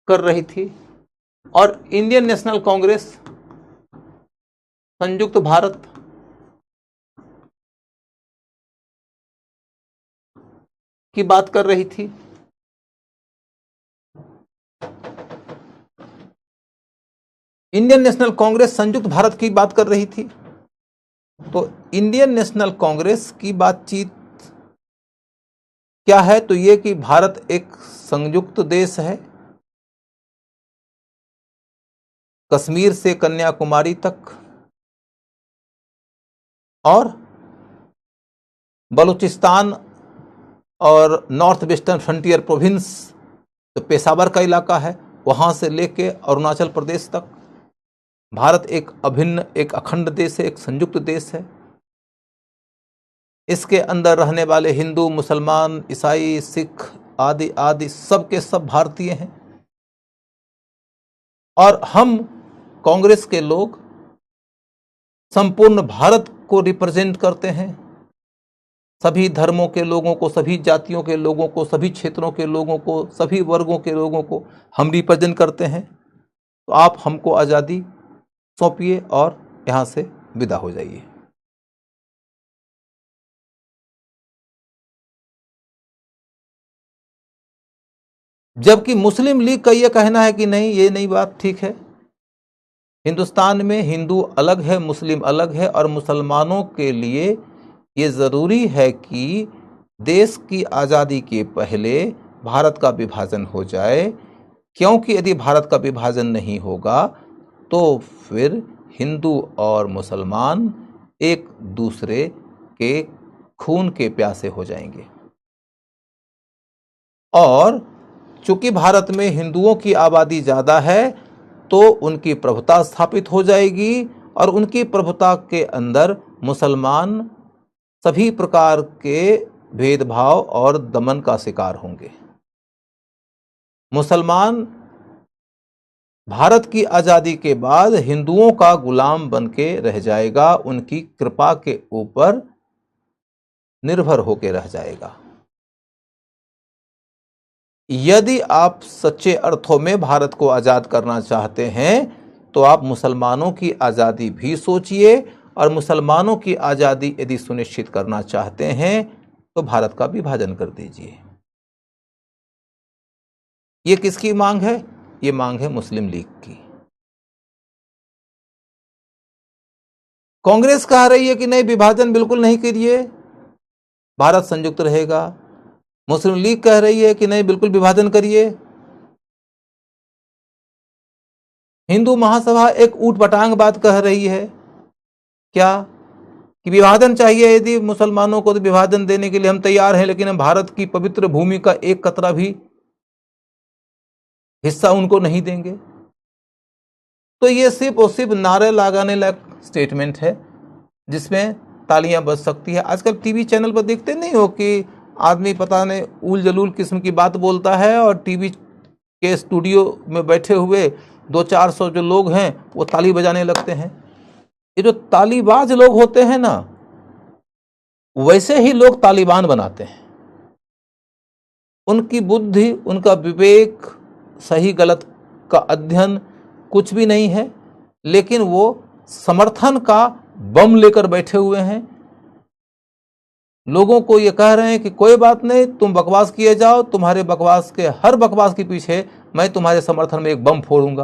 कर रही थी, और इंडियन नेशनल कांग्रेस, संयुक्त भारत की बात कर रही थी। इंडियन नेशनल कांग्रेस संयुक्त भारत की बात कर रही थी। तो इंडियन नेशनल कांग्रेस की बातचीत क्या है? तो यह कि भारत एक संयुक्त देश है, कश्मीर से कन्याकुमारी तक और बलूचिस्तान और नॉर्थ वेस्टर्न फ्रंटियर प्रोविंस, तो पेशावर का इलाका है, वहां से लेके अरुणाचल प्रदेश तक भारत एक अभिन्न, एक अखंड देश है, एक संयुक्त देश है। इसके अंदर रहने वाले हिंदू, मुसलमान, ईसाई, सिख आदि आदि सब के सब भारतीय हैं। और हम कांग्रेस के लोग संपूर्ण भारत को रिप्रेजेंट करते हैं, सभी धर्मों के लोगों को, सभी जातियों के लोगों को, सभी क्षेत्रों के लोगों को, सभी वर्गों के लोगों को हम रिप्रेजेंट करते हैं। तो आप हमको आज़ादी सौंपिए और यहाँ से विदा हो जाइए। जबकि मुस्लिम लीग का यह कहना है कि नहीं, ये नहीं बात ठीक है, हिंदुस्तान में हिंदू अलग है, मुस्लिम अलग है, और मुसलमानों के लिए ये ज़रूरी है कि देश की आज़ादी के पहले भारत का विभाजन हो जाए, क्योंकि यदि भारत का विभाजन नहीं होगा तो फिर हिंदू और मुसलमान एक दूसरे के खून के प्यासे हो जाएंगे। और चूंकि भारत में हिंदुओं की आबादी ज़्यादा है तो उनकी प्रभुता स्थापित हो जाएगी, और उनकी प्रभुता के अंदर मुसलमान सभी प्रकार के भेदभाव और दमन का शिकार होंगे। मुसलमान भारत की आजादी के बाद हिंदुओं का गुलाम बन के रह जाएगा, उनकी कृपा के ऊपर निर्भर होकर रह जाएगा। यदि आप सच्चे अर्थों में भारत को आजाद करना चाहते हैं तो आप मुसलमानों की आजादी भी सोचिए, और मुसलमानों की आजादी यदि सुनिश्चित करना चाहते हैं तो भारत का विभाजन कर दीजिए। ये किसकी मांग है? ये मांग है मुस्लिम लीग की। कांग्रेस कह रही है कि नहीं, विभाजन बिल्कुल नहीं करिए, भारत संयुक्त रहेगा। मुस्लिम लीग कह रही है कि नहीं, बिल्कुल विभाजन करिए। हिंदू महासभा एक ऊटपटांग बात कह रही है, क्या? कि विभाजन चाहिए, यदि मुसलमानों को तो विभाजन देने के लिए हम तैयार हैं, लेकिन हम भारत की पवित्र भूमि का एक कतरा भी हिस्सा उनको नहीं देंगे। तो ये सिर्फ और सिर्फ नारे लगाने लायक स्टेटमेंट है, जिसमें तालियां बज सकती है। आजकल टीवी चैनल पर देखते नहीं हो कि आदमी पता नहीं उल जलूल किस्म की बात बोलता है, और टीवी के स्टूडियो में बैठे हुए 200-400 जो लोग हैं वो ताली बजाने लगते हैं। ये जो तालीबाज लोग होते हैं ना, वैसे ही लोग तालिबान बनाते हैं। उनकी बुद्धि, उनका विवेक, सही गलत का अध्ययन कुछ भी नहीं है, लेकिन वो समर्थन का बम लेकर बैठे हुए हैं। लोगों को ये कह रहे हैं कि कोई बात नहीं, तुम बकवास किए जाओ, तुम्हारे बकवास के हर बकवास के पीछे मैं तुम्हारे समर्थन में एक बम फोड़ूंगा।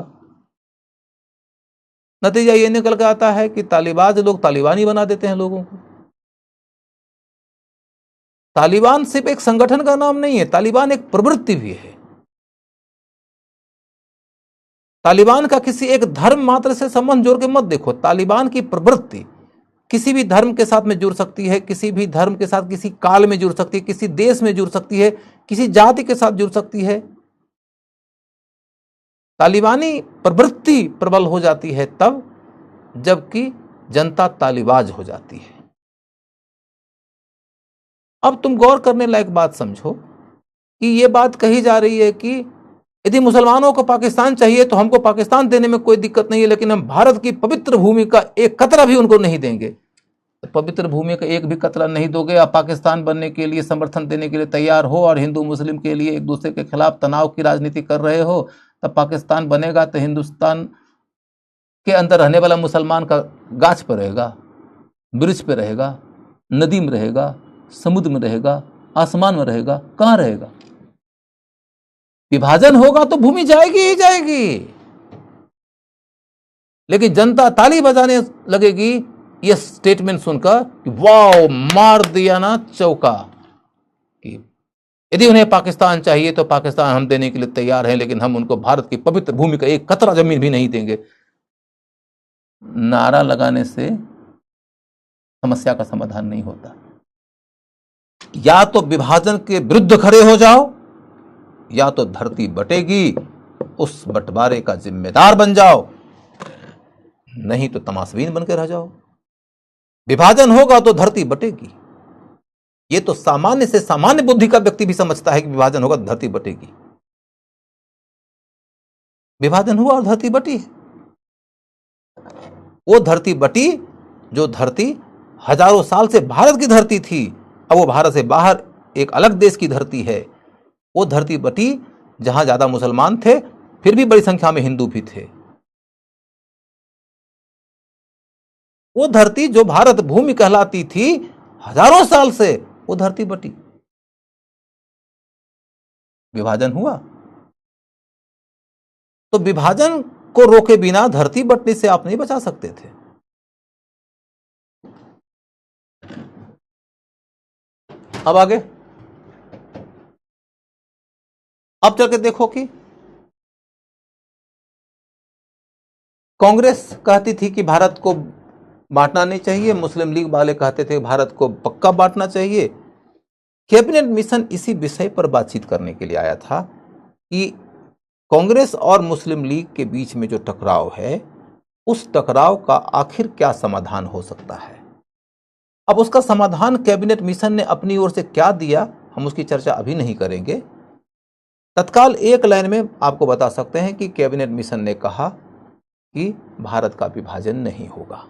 नतीजा ये निकल के आता है कि तालिबाज लोग तालिबानी बना देते हैं लोगों को। तालिबान सिर्फ एक संगठन का नाम नहीं है, तालिबान एक प्रवृत्ति भी है। तालिबान का किसी एक धर्म मात्र से संबंध जोड़ के मत देखो। तालिबान की प्रवृत्ति किसी भी धर्म के साथ में जुड़ सकती है, किसी भी धर्म के साथ किसी काल में जुड़ सकती है, किसी देश में जुड़ सकती है, किसी जाति के साथ जुड़ सकती है। तालिबानी प्रवृत्ति प्रबल हो जाती है तब जबकि जनता तालिबाज हो जाती है। अब तुम गौर करने लायक बात समझो कि यह बात कही जा रही है कि यदि मुसलमानों को पाकिस्तान चाहिए तो हमको पाकिस्तान देने में कोई दिक्कत नहीं है, लेकिन हम भारत की पवित्र भूमि का एक कतरा भी उनको नहीं देंगे। पवित्र भूमि का एक भी कतरा नहीं दोगे, आप पाकिस्तान बनने के लिए समर्थन देने के लिए तैयार हो और हिंदू मुस्लिम के लिए एक दूसरे के खिलाफ तनाव की राजनीति कर रहे हो, तब पाकिस्तान बनेगा तो हिंदुस्तान के अंदर रहने वाला मुसलमान का गाछ पर रहेगा, ब्रिज पे रहेगा, नदी में रहेगा, समुद्र में रहेगा, आसमान में रहेगा, कहां रहेगा? विभाजन होगा तो भूमि जाएगी ही जाएगी, लेकिन जनता ताली बजाने लगेगी ये स्टेटमेंट सुनकर कि वाओ, मार दिया ना चौका, कि यदि उन्हें पाकिस्तान चाहिए तो पाकिस्तान हम देने के लिए तैयार हैं, लेकिन हम उनको भारत की पवित्र भूमि का एक कतरा जमीन भी नहीं देंगे। नारा लगाने से समस्या का समाधान नहीं होता। या तो विभाजन के विरुद्ध खड़े हो जाओ, या तो धरती बटेगी, उस बंटवारे का जिम्मेदार बन जाओ, नहीं तो तमाशबीन बनकर रह जाओ। विभाजन होगा तो धरती बटेगी। यह तो सामान्य से सामान्य बुद्धि का व्यक्ति भी समझता है कि विभाजन होगा तो धरती बटेगी। विभाजन हुआ और धरती बटी। वो धरती बटी जो धरती हजारों साल से भारत की धरती थी, अब वो भारत से बाहर एक अलग देश की धरती है। वो धरती बटी जहां ज्यादा मुसलमान थे, फिर भी बड़ी संख्या में हिंदू भी थे। वो धरती जो भारत भूमि कहलाती थी हजारों साल से, वो धरती बटी। विभाजन हुआ तो विभाजन को रोके बिना धरती बटने से आप नहीं बचा सकते थे। अब आगे, अब चल के देखो कि कांग्रेस कहती थी कि भारत को बांटना नहीं चाहिए, मुस्लिम लीग वाले कहते थे भारत को पक्का बांटना चाहिए। कैबिनेट मिशन इसी विषय पर बातचीत करने के लिए आया था कि कांग्रेस और मुस्लिम लीग के बीच में जो टकराव है, उस टकराव का आखिर क्या समाधान हो सकता है। अब उसका समाधान कैबिनेट मिशन ने अपनी ओर से क्या दिया, हम उसकी चर्चा अभी नहीं करेंगे, तत्काल एक लाइन में आपको बता सकते हैं कि कैबिनेट मिशन ने कहा कि भारत का विभाजन नहीं होगा।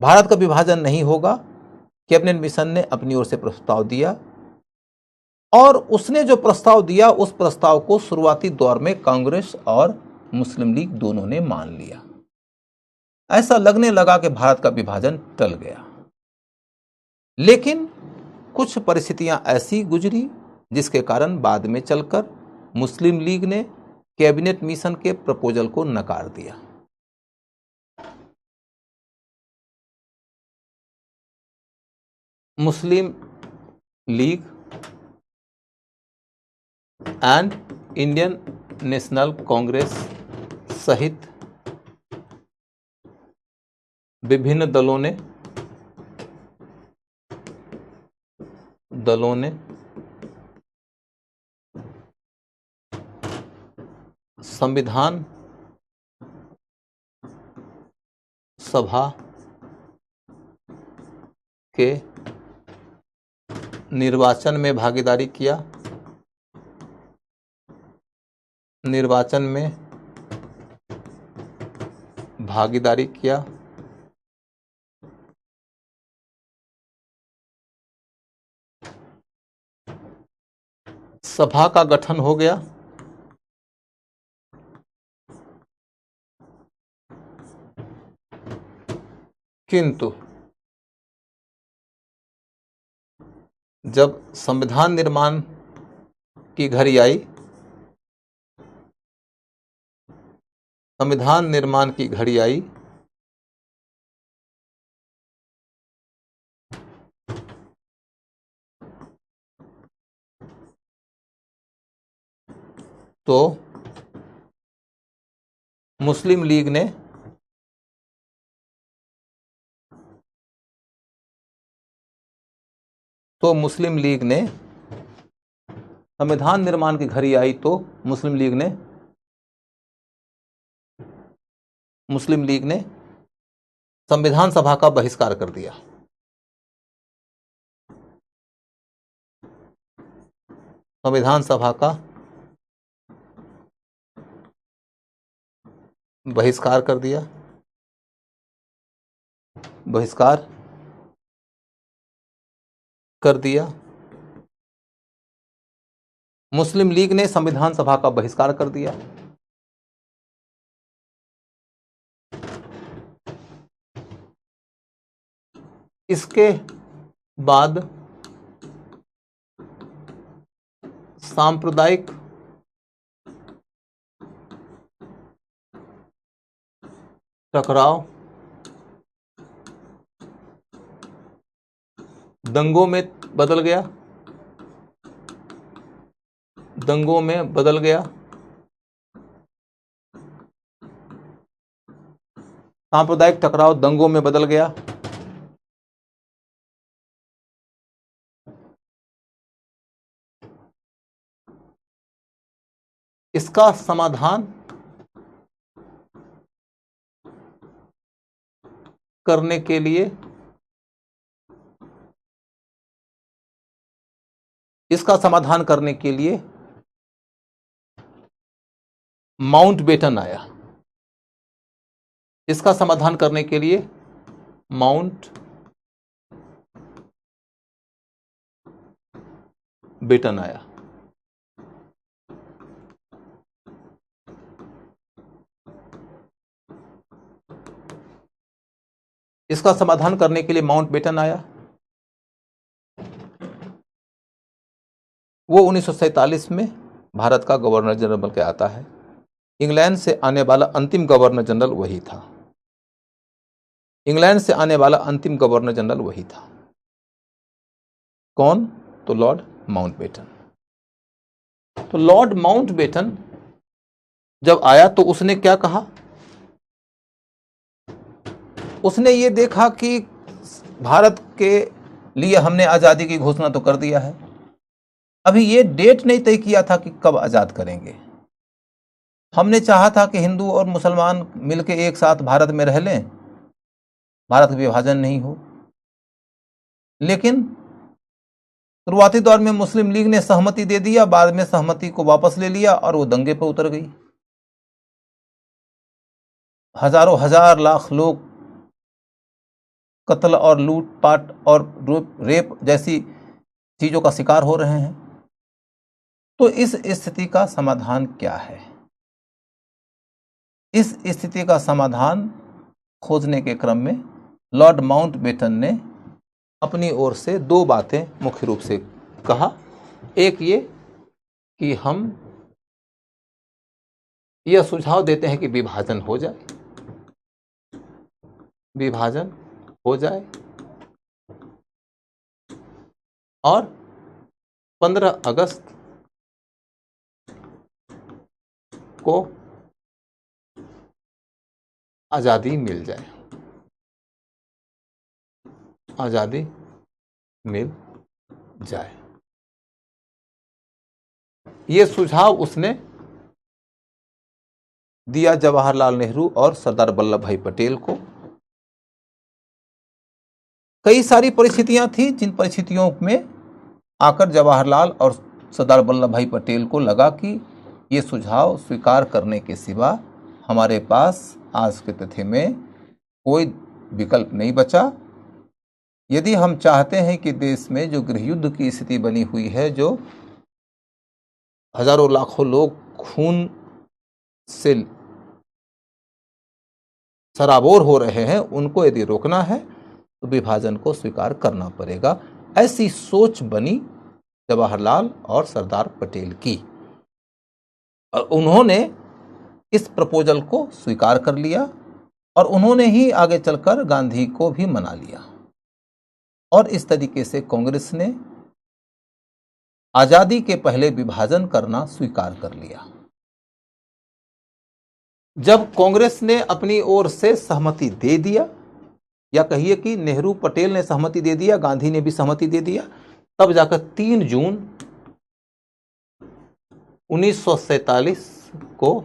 भारत का विभाजन नहीं होगा। कैबिनेट मिशन ने अपनी ओर से प्रस्ताव दिया और उसने जो प्रस्ताव दिया उस प्रस्ताव को शुरुआती दौर में कांग्रेस और मुस्लिम लीग दोनों ने मान लिया। ऐसा लगने लगा कि भारत का विभाजन टल गया। लेकिन कुछ परिस्थितियां ऐसी गुजरी जिसके कारण बाद में चलकर मुस्लिम लीग ने कैबिनेट मिशन के प्रपोजल को नकार दिया। मुस्लिम लीग एंड इंडियन नेशनल कांग्रेस सहित विभिन्न दलों ने संविधान सभा के निर्वाचन में भागीदारी किया। सभा का गठन हो गया। किंतु जब संविधान निर्माण की घड़ी आई, तो मुस्लिम लीग ने संविधान निर्माण की घड़ी आई तो मुस्लिम लीग ने संविधान सभा का बहिष्कार कर दिया। संविधान सभा का बहिष्कार कर दिया। मुस्लिम लीग ने संविधान सभा का बहिष्कार कर दिया। इसके बाद सांप्रदायिक टकराव दंगों में बदल गया। सांप्रदायिक टकराव दंगों में बदल गया। इसका समाधान करने के लिए माउंटबेटन आया। इसका समाधान करने के लिए माउंटबेटन आया। वो 1947 में भारत का गवर्नर जनरल बन के आता है। इंग्लैंड से आने वाला अंतिम गवर्नर जनरल वही था। कौन? तो लॉर्ड माउंटबेटन। तो लॉर्ड माउंटबेटन जब आया तो उसने क्या कहा? उसने ये देखा कि भारत के लिए हमने आजादी की घोषणा तो कर दिया है, अभी ये डेट नहीं तय किया था कि कब आजाद करेंगे। हमने चाहा था कि हिंदू और मुसलमान मिलकर एक साथ भारत में रह लें, भारत का विभाजन नहीं हो। लेकिन शुरुआती दौर में मुस्लिम लीग ने सहमति दे दिया, बाद में सहमति को वापस ले लिया और वो दंगे पर उतर गई। हजारों हजार लाख लोग कत्ल और लूटपाट और रेप जैसी चीजों का शिकार हो रहे हैं। तो इस स्थिति का समाधान क्या है? इस स्थिति का समाधान खोजने के क्रम में लॉर्ड माउंटबेटन ने अपनी ओर से दो बातें मुख्य रूप से कहा। एक ये कि हम यह सुझाव देते हैं कि विभाजन हो जाए, विभाजन हो जाए और 15 अगस्त को आजादी मिल जाए, आजादी मिल जाए। ये सुझाव उसने दिया जवाहरलाल नेहरू और सरदार वल्लभ भाई पटेल को। कई सारी परिस्थितियां थी जिन परिस्थितियों में आकर जवाहरलाल और सरदार वल्लभ भाई पटेल को लगा कि ये सुझाव स्वीकार करने के सिवा हमारे पास आज के तिथि में कोई विकल्प नहीं बचा। यदि हम चाहते हैं कि देश में जो गृह युद्ध की स्थिति बनी हुई है, जो हजारों लाखों लोग खून से सराबोर हो रहे हैं, उनको यदि रोकना है तो विभाजन को स्वीकार करना पड़ेगा। ऐसी सोच बनी जवाहरलाल और सरदार पटेल की और उन्होंने इस प्रपोजल को स्वीकार कर लिया और उन्होंने ही आगे चलकर गांधी को भी मना लिया और इस तरीके से कांग्रेस ने आजादी के पहले विभाजन करना स्वीकार कर लिया। जब कांग्रेस ने अपनी ओर से सहमति दे दिया, या कहिए कि नेहरू पटेल ने सहमति दे दिया, गांधी ने भी सहमति दे दिया, तब जाकर 3 जून 1947 को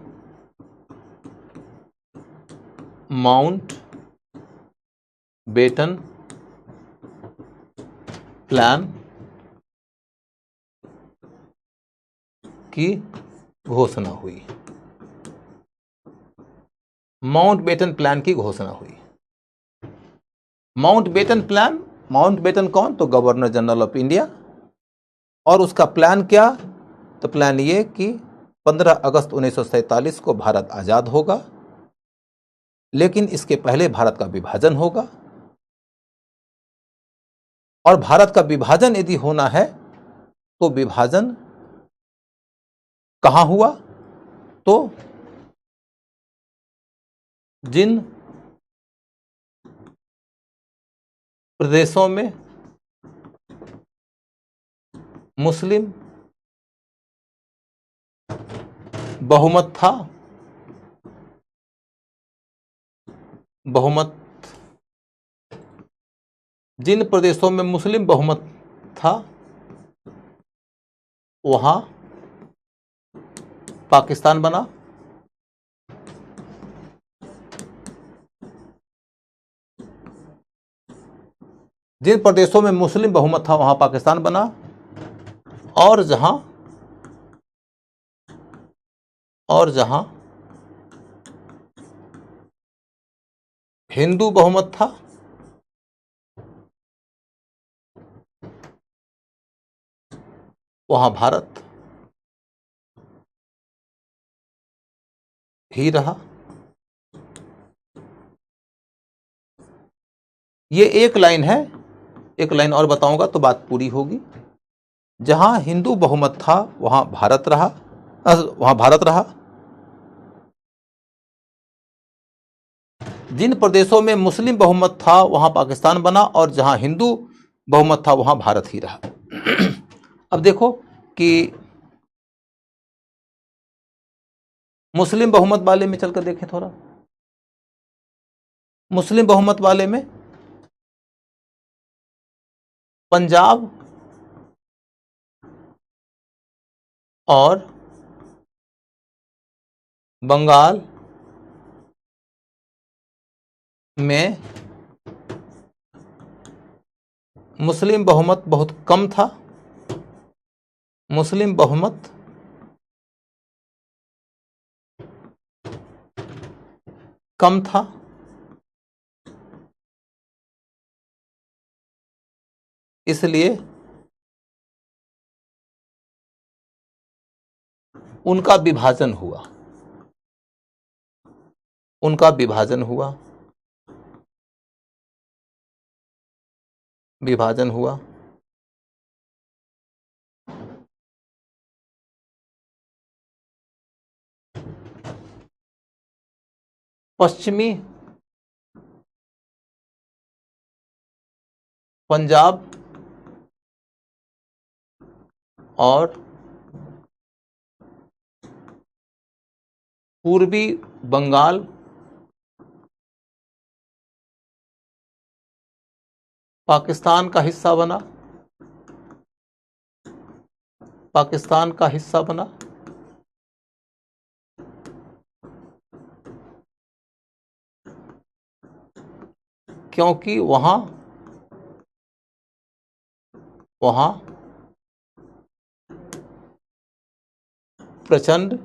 माउंट बेटन प्लान की घोषणा हुई। माउंटबेटन प्लान की घोषणा हुई। माउंटबेटन प्लान, माउंटबेटन कौन? तो गवर्नर जनरल ऑफ इंडिया। और उसका प्लान क्या? तो प्लान ये कि 15 अगस्त 1947 को भारत आजाद होगा, लेकिन इसके पहले भारत का विभाजन होगा। और भारत का विभाजन यदि होना है तो विभाजन कहां हुआ? तो जिन प्रदेशों में मुस्लिम बहुमत था, जिन प्रदेशों में मुस्लिम बहुमत था वहां पाकिस्तान बना। जिन प्रदेशों में मुस्लिम बहुमत था वहां पाकिस्तान बना और जहां हिंदू बहुमत था वहां भारत ही रहा। ये एक लाइन है, एक लाइन और बताऊंगा तो बात पूरी होगी। जहां हिंदू बहुमत था वहां भारत रहा। जिन प्रदेशों में मुस्लिम बहुमत था वहां पाकिस्तान बना और जहां हिंदू बहुमत था वहां भारत ही रहा। अब देखो कि मुस्लिम बहुमत वाले में चलकर देखें थोड़ा। मुस्लिम बहुमत वाले में पंजाब और बंगाल में मुस्लिम बहुमत बहुत कम था मुस्लिम बहुमत कम था, इसलिए उनका विभाजन हुआ, उनका विभाजन हुआ, विभाजन हुआ। पश्चिमी पंजाब और पूर्वी बंगाल पाकिस्तान का हिस्सा बना, पाकिस्तान का हिस्सा बना। क्योंकि वहां प्रचंड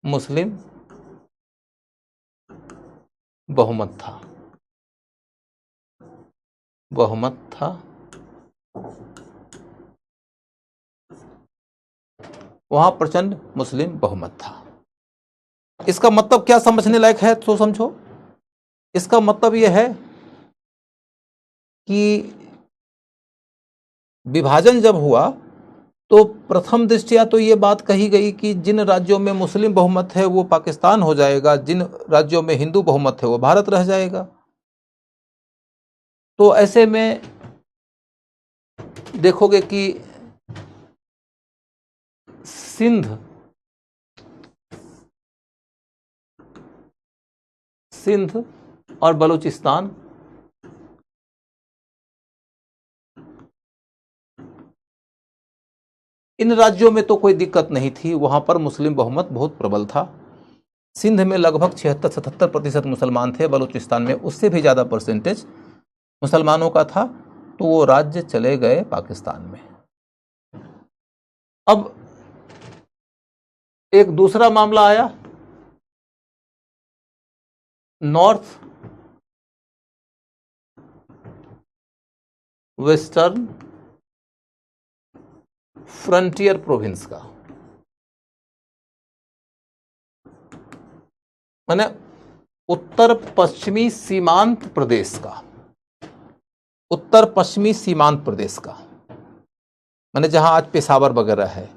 मुस्लिम बहुमत था, बहुमत था। वहां प्रचंड मुस्लिम बहुमत था। इसका मतलब क्या समझने लायक है तो समझो। इसका मतलब यह है कि विभाजन जब हुआ तो प्रथम दृष्टया तो ये बात कही गई कि जिन राज्यों में मुस्लिम बहुमत है वो पाकिस्तान हो जाएगा, जिन राज्यों में हिंदू बहुमत है वो भारत रह जाएगा। तो ऐसे में देखोगे कि सिंध और बलूचिस्तान इन राज्यों में तो कोई दिक्कत नहीं थी, वहां पर मुस्लिम बहुमत बहुत प्रबल था। सिंध में लगभग 76-77% मुसलमान थे, बलूचिस्तान में उससे भी ज़्यादा परसेंटेज मुसलमानों का था। तो वो राज्य चले गए पाकिस्तान में। अब एक दूसरा मामला आया, नॉर्थ वेस्टर्न फ्रंटियर प्रोविंस का, माने उत्तर पश्चिमी सीमांत प्रदेश का, उत्तर पश्चिमी सीमांत प्रदेश का, माने जहां आज पेशावर वगैरह है।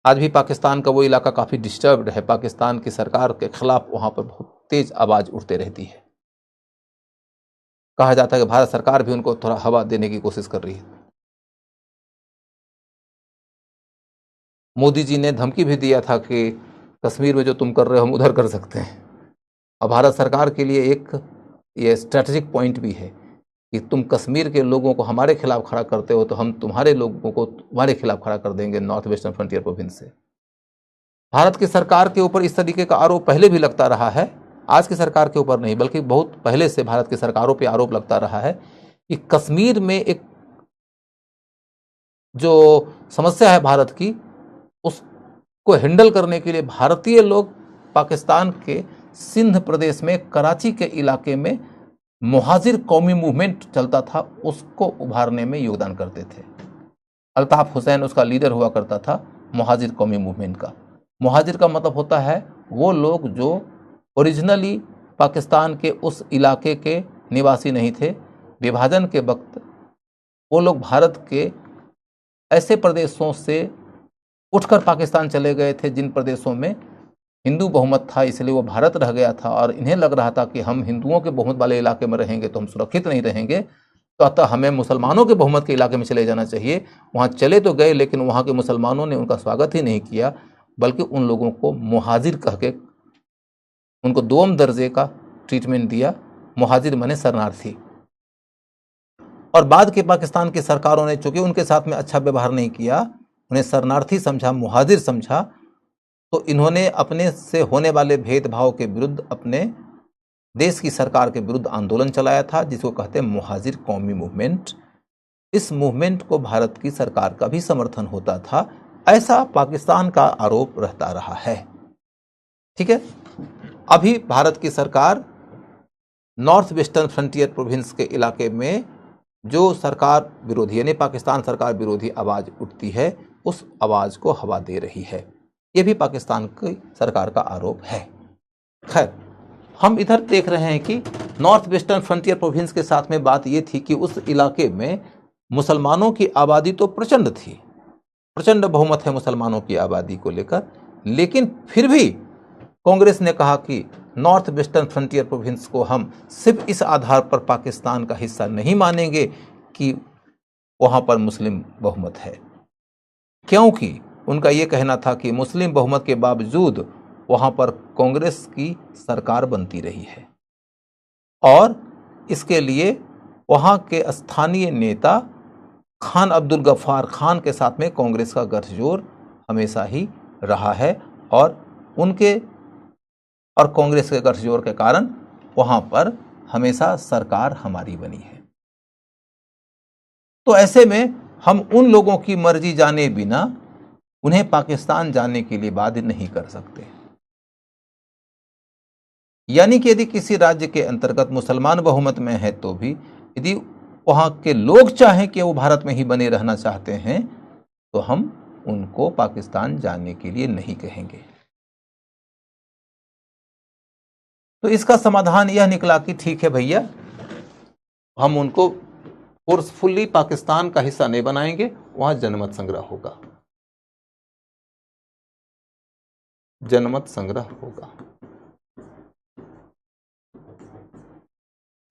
आज भी पाकिस्तान का वो इलाका काफी डिस्टर्ब्ड है, पाकिस्तान की सरकार के खिलाफ वहां पर बहुत तेज आवाज उठते रहती है। कहा जाता है कि भारत सरकार भी उनको थोड़ा हवा देने की कोशिश कर रही है। मोदी जी ने धमकी भी दिया था कि कश्मीर में जो तुम कर रहे हो हम उधर कर सकते हैं। और भारत सरकार के लिए एक ये स्ट्रैटेजिक पॉइंट भी है कि तुम कश्मीर के लोगों को हमारे खिलाफ खड़ा करते हो तो हम तुम्हारे लोगों को तुम्हारे खिलाफ खड़ा कर देंगे नॉर्थ वेस्टर्न फ्रंटियर प्रोविंस से। भारत की सरकार के ऊपर इस तरीके का आरोप पहले भी लगता रहा है, आज की सरकार के ऊपर नहीं बल्कि बहुत पहले से भारत की सरकारों पर आरोप लगता रहा है कि कश्मीर में एक जो समस्या है भारत की, उसको हैंडल करने के लिए भारतीय लोग पाकिस्तान के सिंध प्रदेश में कराची के इलाके में मुहाजिर कौमी मूवमेंट चलता था, उसको उभारने में योगदान करते थे। अल्ताफ हुसैन उसका लीडर हुआ करता था मुहाजिर कौमी मूवमेंट का। मुहाजिर का मतलब होता है वो लोग जो ओरिजिनली पाकिस्तान के उस इलाके के निवासी नहीं थे। विभाजन के वक्त वो लोग भारत के ऐसे प्रदेशों से उठकर पाकिस्तान चले गए थे जिन प्रदेशों में हिंदू बहुमत था, इसलिए वो भारत रह गया था। और इन्हें लग रहा था कि हम हिंदुओं के बहुमत वाले इलाके में रहेंगे तो हम सुरक्षित नहीं रहेंगे, तो अतः हमें मुसलमानों के बहुमत के इलाके में चले जाना चाहिए। वहाँ चले तो गए लेकिन वहाँ के मुसलमानों ने उनका स्वागत ही नहीं किया, बल्कि उन लोगों को मुहाजिर कह के उनको दोम दर्जे का ट्रीटमेंट दिया। मुहाजिर माने शरणार्थी। और बाद के पाकिस्तान की सरकारों ने चूंकि उनके साथ में अच्छा व्यवहार नहीं किया, उन्हें शरणार्थी समझा, मुहाजिर समझा, तो इन्होंने अपने से होने वाले भेदभाव के विरुद्ध अपने देश की सरकार के विरुद्ध आंदोलन चलाया था, जिसको कहते हैं मुहाजिर कौमी मूवमेंट। इस मूवमेंट को भारत की सरकार का भी समर्थन होता था, ऐसा पाकिस्तान का आरोप रहता रहा है। ठीक है, अभी भारत की सरकार नॉर्थ वेस्टर्न फ्रंटियर प्रोविंस के इलाके में जो सरकार विरोधी यानी पाकिस्तान सरकार विरोधी आवाज उठती है, उस आवाज को हवा दे रही है। यह भी पाकिस्तान की सरकार का आरोप है। खैर, हम इधर देख रहे हैं कि नॉर्थ वेस्टर्न फ्रंटियर प्रोविंस के साथ में बात यह थी कि उस इलाके में मुसलमानों की आबादी तो प्रचंड थी, प्रचंड बहुमत है मुसलमानों की आबादी को लेकर, लेकिन फिर भी कांग्रेस ने कहा कि नॉर्थ वेस्टर्न फ्रंटियर प्रोविंस को हम सिर्फ इस आधार पर पाकिस्तान का हिस्सा नहीं मानेंगे कि वहां पर मुस्लिम बहुमत है, क्योंकि उनका यह कहना था कि मुस्लिम बहुमत के बावजूद वहां पर कांग्रेस की सरकार बनती रही है और इसके लिए वहां के स्थानीय नेता खान अब्दुल गफ्फार खान के साथ में कांग्रेस का गठजोड़ हमेशा ही रहा है और उनके और कांग्रेस के गठजोड़ के कारण वहां पर हमेशा सरकार हमारी बनी है। तो ऐसे में हम उन लोगों की मर्जी जाने बिना उन्हें पाकिस्तान जाने के लिए बाध्य नहीं कर सकते। यानी कि यदि किसी राज्य के अंतर्गत मुसलमान बहुमत में है तो भी यदि वहां के लोग चाहें कि वो भारत में ही बने रहना चाहते हैं तो हम उनको पाकिस्तान जाने के लिए नहीं कहेंगे। तो इसका समाधान यह निकला कि ठीक है भैया, हम उनको फोर्सफुली पाकिस्तान का हिस्सा नहीं बनाएंगे, वहां जनमत संग्रह होगा, जनमत संग्रह होगा।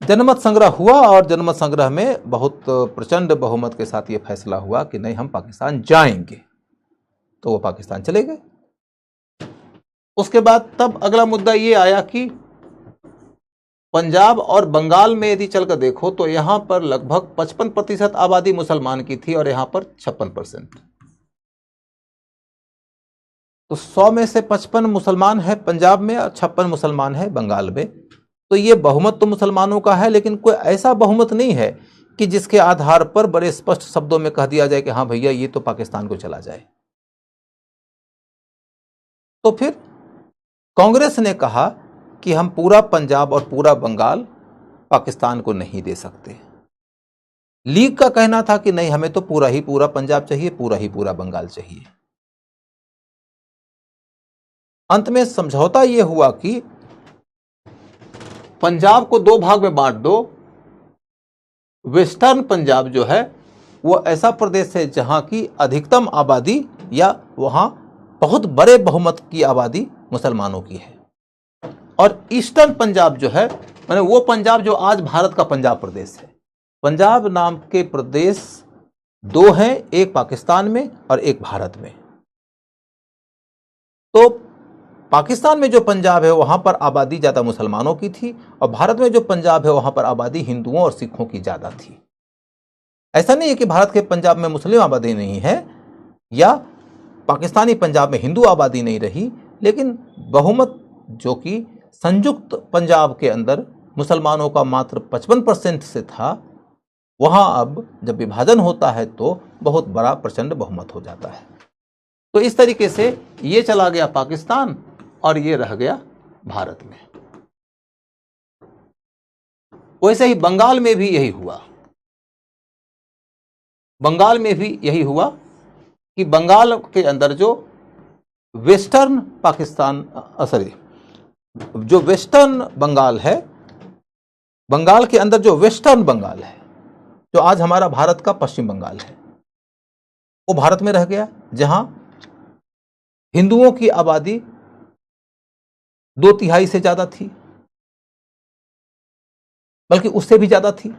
जनमत संग्रह हुआ और जनमत संग्रह में बहुत प्रचंड बहुमत के साथ यह फैसला हुआ कि नहीं, हम पाकिस्तान जाएंगे। तो वो पाकिस्तान चले गए। उसके बाद तब अगला मुद्दा यह आया कि पंजाब और बंगाल में यदि चलकर देखो तो यहां पर लगभग 55% आबादी मुसलमान की थी और यहां पर 56%। तो 100 में से 55 मुसलमान है पंजाब में और 56 मुसलमान है बंगाल में। तो ये बहुमत तो मुसलमानों का है, लेकिन कोई ऐसा बहुमत नहीं है कि जिसके आधार पर बड़े स्पष्ट शब्दों में कह दिया जाए कि हाँ भैया ये तो पाकिस्तान को चला जाए। तो फिर कांग्रेस ने कहा कि हम पूरा पंजाब और पूरा बंगाल पाकिस्तान को नहीं दे सकते। लीग का कहना था कि नहीं, हमें तो पूरा ही पूरा पंजाब चाहिए, पूरा ही पूरा बंगाल चाहिए। अंत में समझौता यह हुआ कि पंजाब को 2 भाग में बांट दो। वेस्टर्न पंजाब जो है वो ऐसा प्रदेश है जहां की अधिकतम आबादी या वहां बहुत बड़े बहुमत की आबादी मुसलमानों की है, और ईस्टर्न पंजाब जो है माने वो पंजाब जो आज भारत का पंजाब प्रदेश है। पंजाब नाम के प्रदेश 2 हैं, एक पाकिस्तान में और एक भारत में। तो पाकिस्तान में जो पंजाब है वहां पर आबादी ज्यादा मुसलमानों की थी और भारत में जो पंजाब है वहां पर आबादी हिंदुओं और सिखों की ज्यादा थी। ऐसा नहीं है कि भारत के पंजाब में मुस्लिम आबादी नहीं है या पाकिस्तानी पंजाब में हिंदू आबादी नहीं रही, लेकिन बहुमत जो कि संयुक्त पंजाब के अंदर मुसलमानों का मात्र 55% से था, वहां अब जब विभाजन होता है तो बहुत बड़ा प्रचंड बहुमत हो जाता है। तो इस तरीके से ये चला गया पाकिस्तान और ये रह गया भारत में। वैसे ही बंगाल में भी यही हुआ। बंगाल में भी यही हुआ कि बंगाल के अंदर जो वेस्टर्न पाकिस्तान जो वेस्टर्न बंगाल है, बंगाल के अंदर जो वेस्टर्न बंगाल है, जो आज हमारा भारत का पश्चिम बंगाल है, वो भारत में रह गया, जहां हिंदुओं की आबादी 2/3 से ज्यादा थी, बल्कि उससे भी ज्यादा थी।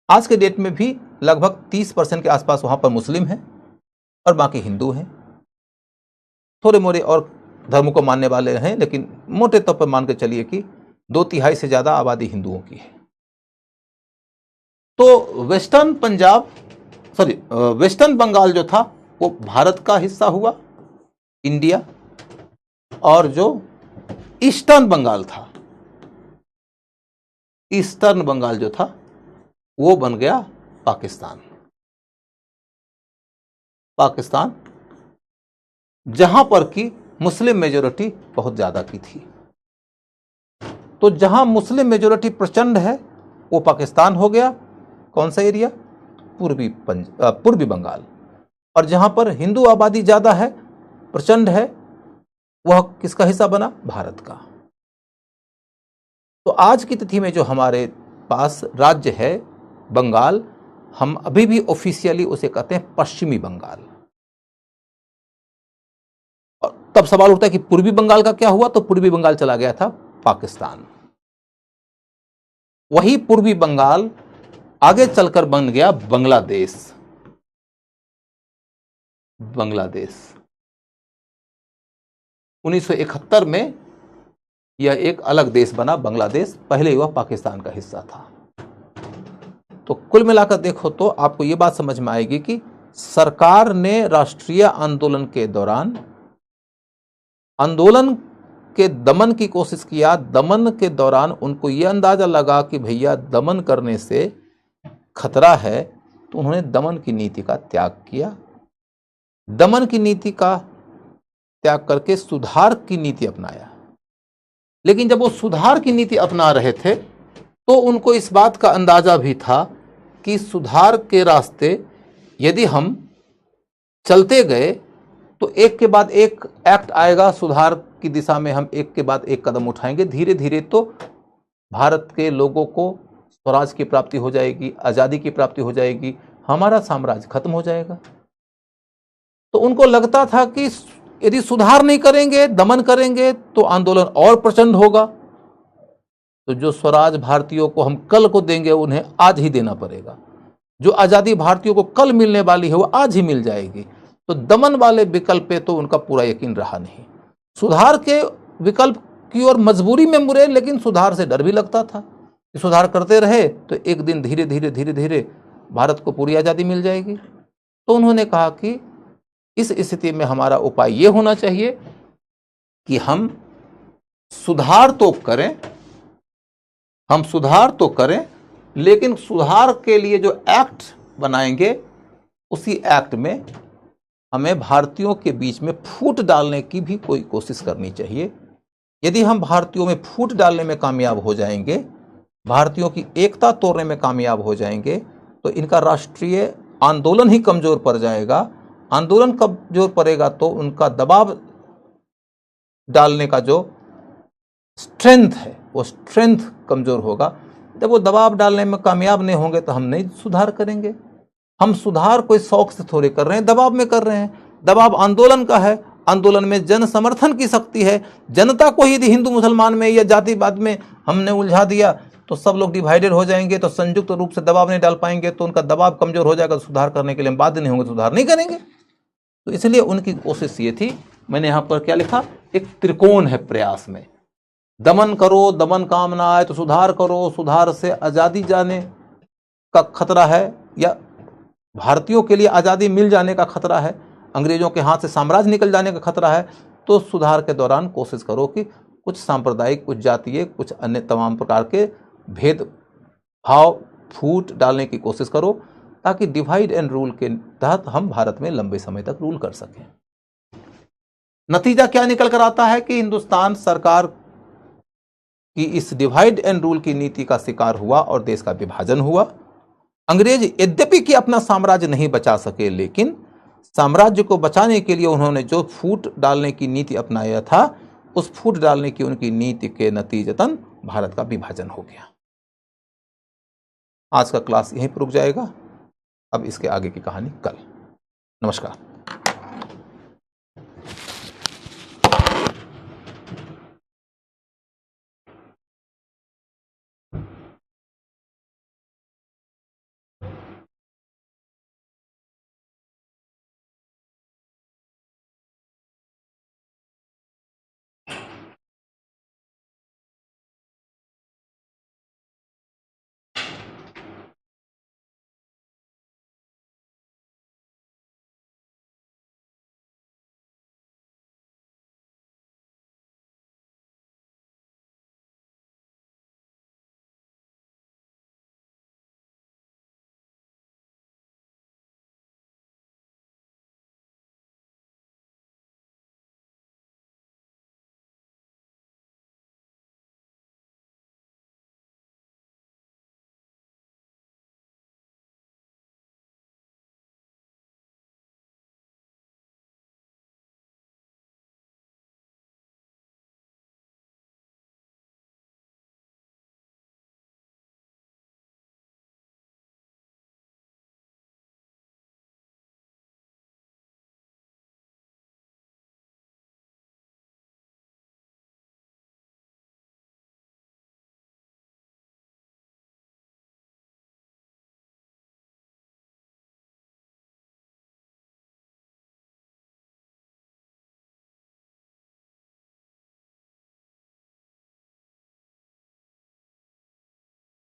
आज के डेट में भी लगभग 30% के आसपास वहां पर मुस्लिम हैं और बाकी हिंदू हैं। थोड़े मोरे और धर्म को मानने वाले हैं, लेकिन मोटे तौर पर मान के चलिए कि 2/3 से ज्यादा आबादी हिंदुओं की है। तो वेस्टर्न बंगाल जो था वो भारत का हिस्सा हुआ, इंडिया, और जो ईस्टर्न बंगाल था, ईस्टर्न बंगाल जो था वो बन गया पाकिस्तान। पाकिस्तान जहां पर की मुस्लिम मेजोरिटी बहुत ज्यादा की थी। तो जहां मुस्लिम मेजोरिटी प्रचंड है वो पाकिस्तान हो गया। कौन सा एरिया? पूर्वी बंगाल। और जहां पर हिंदू आबादी ज्यादा है, प्रचंड है, वह किसका हिस्सा बना? भारत का। तो आज की तिथि में जो हमारे पास राज्य है बंगाल, हम अभी भी ऑफिशियली उसे कहते हैं पश्चिमी बंगाल। और तब सवाल उठता है कि पूर्वी बंगाल का क्या हुआ? तो पूर्वी बंगाल चला गया था पाकिस्तान। वही पूर्वी बंगाल आगे चलकर बन गया बांग्लादेश। बांग्लादेश 1971 में यह एक अलग देश बना बांग्लादेश, पहले वह पाकिस्तान का हिस्सा था। तो कुल मिलाकर देखो तो आपको यह बात समझ में आएगी कि सरकार ने राष्ट्रीय आंदोलन के दौरान आंदोलन के दमन की कोशिश किया। दमन के दौरान उनको यह अंदाजा लगा कि भैया दमन करने से खतरा है, तो उन्होंने दमन की नीति का त्याग किया। दमन की नीति का त्याग करके सुधार की नीति अपनाया। लेकिन जब वो सुधार की नीति अपना रहे थे तो उनको इस बात का अंदाजा भी था कि सुधार के रास्ते यदि हम चलते गए तो एक के बाद एक एक्ट आएगा सुधार की दिशा में, हम एक के बाद एक कदम उठाएंगे, धीरे धीरे तो भारत के लोगों को स्वराज की प्राप्ति हो जाएगी, आज़ादी की प्राप्ति हो जाएगी, हमारा साम्राज्य खत्म हो जाएगा। तो उनको लगता था कि यदि सुधार नहीं करेंगे, दमन करेंगे, तो आंदोलन और प्रचंड होगा। तो जो स्वराज भारतीयों को हम कल को देंगे उन्हें आज ही देना पड़ेगा। जो आज़ादी भारतीयों को कल मिलने वाली है वो आज ही मिल जाएगी। तो दमन वाले विकल्प पे तो उनका पूरा यकीन रहा नहीं। सुधार के विकल्प की ओर मजबूरी में मुड़े, लेकिन सुधार से डर भी लगता था कि सुधार करते रहे तो एक दिन धीरे धीरे धीरे भारत को पूरी आज़ादी मिल जाएगी। तो उन्होंने कहा कि इस स्थिति में हमारा उपाय ये होना चाहिए कि हम सुधार तो करें, लेकिन सुधार के लिए जो एक्ट बनाएंगे उसी एक्ट में हमें भारतीयों के बीच में फूट डालने की भी कोई कोशिश करनी चाहिए। यदि हम भारतीयों में फूट डालने में कामयाब हो जाएंगे, भारतीयों की एकता तोड़ने में कामयाब हो जाएंगे, तो इनका राष्ट्रीय आंदोलन ही कमजोर पड़ जाएगा। आंदोलन कमजोर पड़ेगा तो उनका दबाव डालने का जो स्ट्रेंथ है वो स्ट्रेंथ कमजोर होगा। जब वो दबाव डालने में कामयाब नहीं होंगे तो हम नहीं सुधार करेंगे। हम सुधार कोई शौक से थोड़े कर रहे हैं, दबाव में कर रहे हैं। दबाव आंदोलन का है, आंदोलन में जन समर्थन की शक्ति है। जनता को यदि हिंदू मुसलमान में या जातिवाद में हमने उलझा दिया तो सब लोग डिवाइडेड हो जाएंगे, तो संयुक्त रूप से दबाव नहीं डाल पाएंगे, तो उनका दबाव कमजोर हो जाएगा। सुधार करने के लिए हम बाध्य नहीं होंगे, सुधार नहीं करेंगे। तो इसलिए उनकी कोशिश ये थी, मैंने यहाँ पर क्या लिखा, एक त्रिकोण है प्रयास में। दमन करो, दमन काम ना आए तो सुधार करो, सुधार से आज़ादी जाने का खतरा है या भारतीयों के लिए आज़ादी मिल जाने का खतरा है, अंग्रेजों के हाथ से साम्राज्य निकल जाने का खतरा है। तो सुधार के दौरान कोशिश करो कि कुछ सांप्रदायिक, कुछ जातीय, कुछ अन्य तमाम प्रकार के भेदभाव, फूट डालने की कोशिश करो, ताकि डिवाइड एंड रूल के तहत हम भारत में लंबे समय तक रूल कर सकें। नतीजा क्या निकल कर आता है कि हिंदुस्तान सरकार की इस डिवाइड एंड रूल की नीति का शिकार हुआ और देश का विभाजन हुआ। अंग्रेज यद्यपि कि अपना साम्राज्य नहीं बचा सके, लेकिन साम्राज्य को बचाने के लिए उन्होंने जो फूट डालने की नीति अपनाया था, उस फूट डालने की उनकी नीति के नतीजतन भारत का विभाजन हो गया। आज का क्लास यहीं पर रुक जाएगा, अब इसके आगे की कहानी कल। नमस्कार।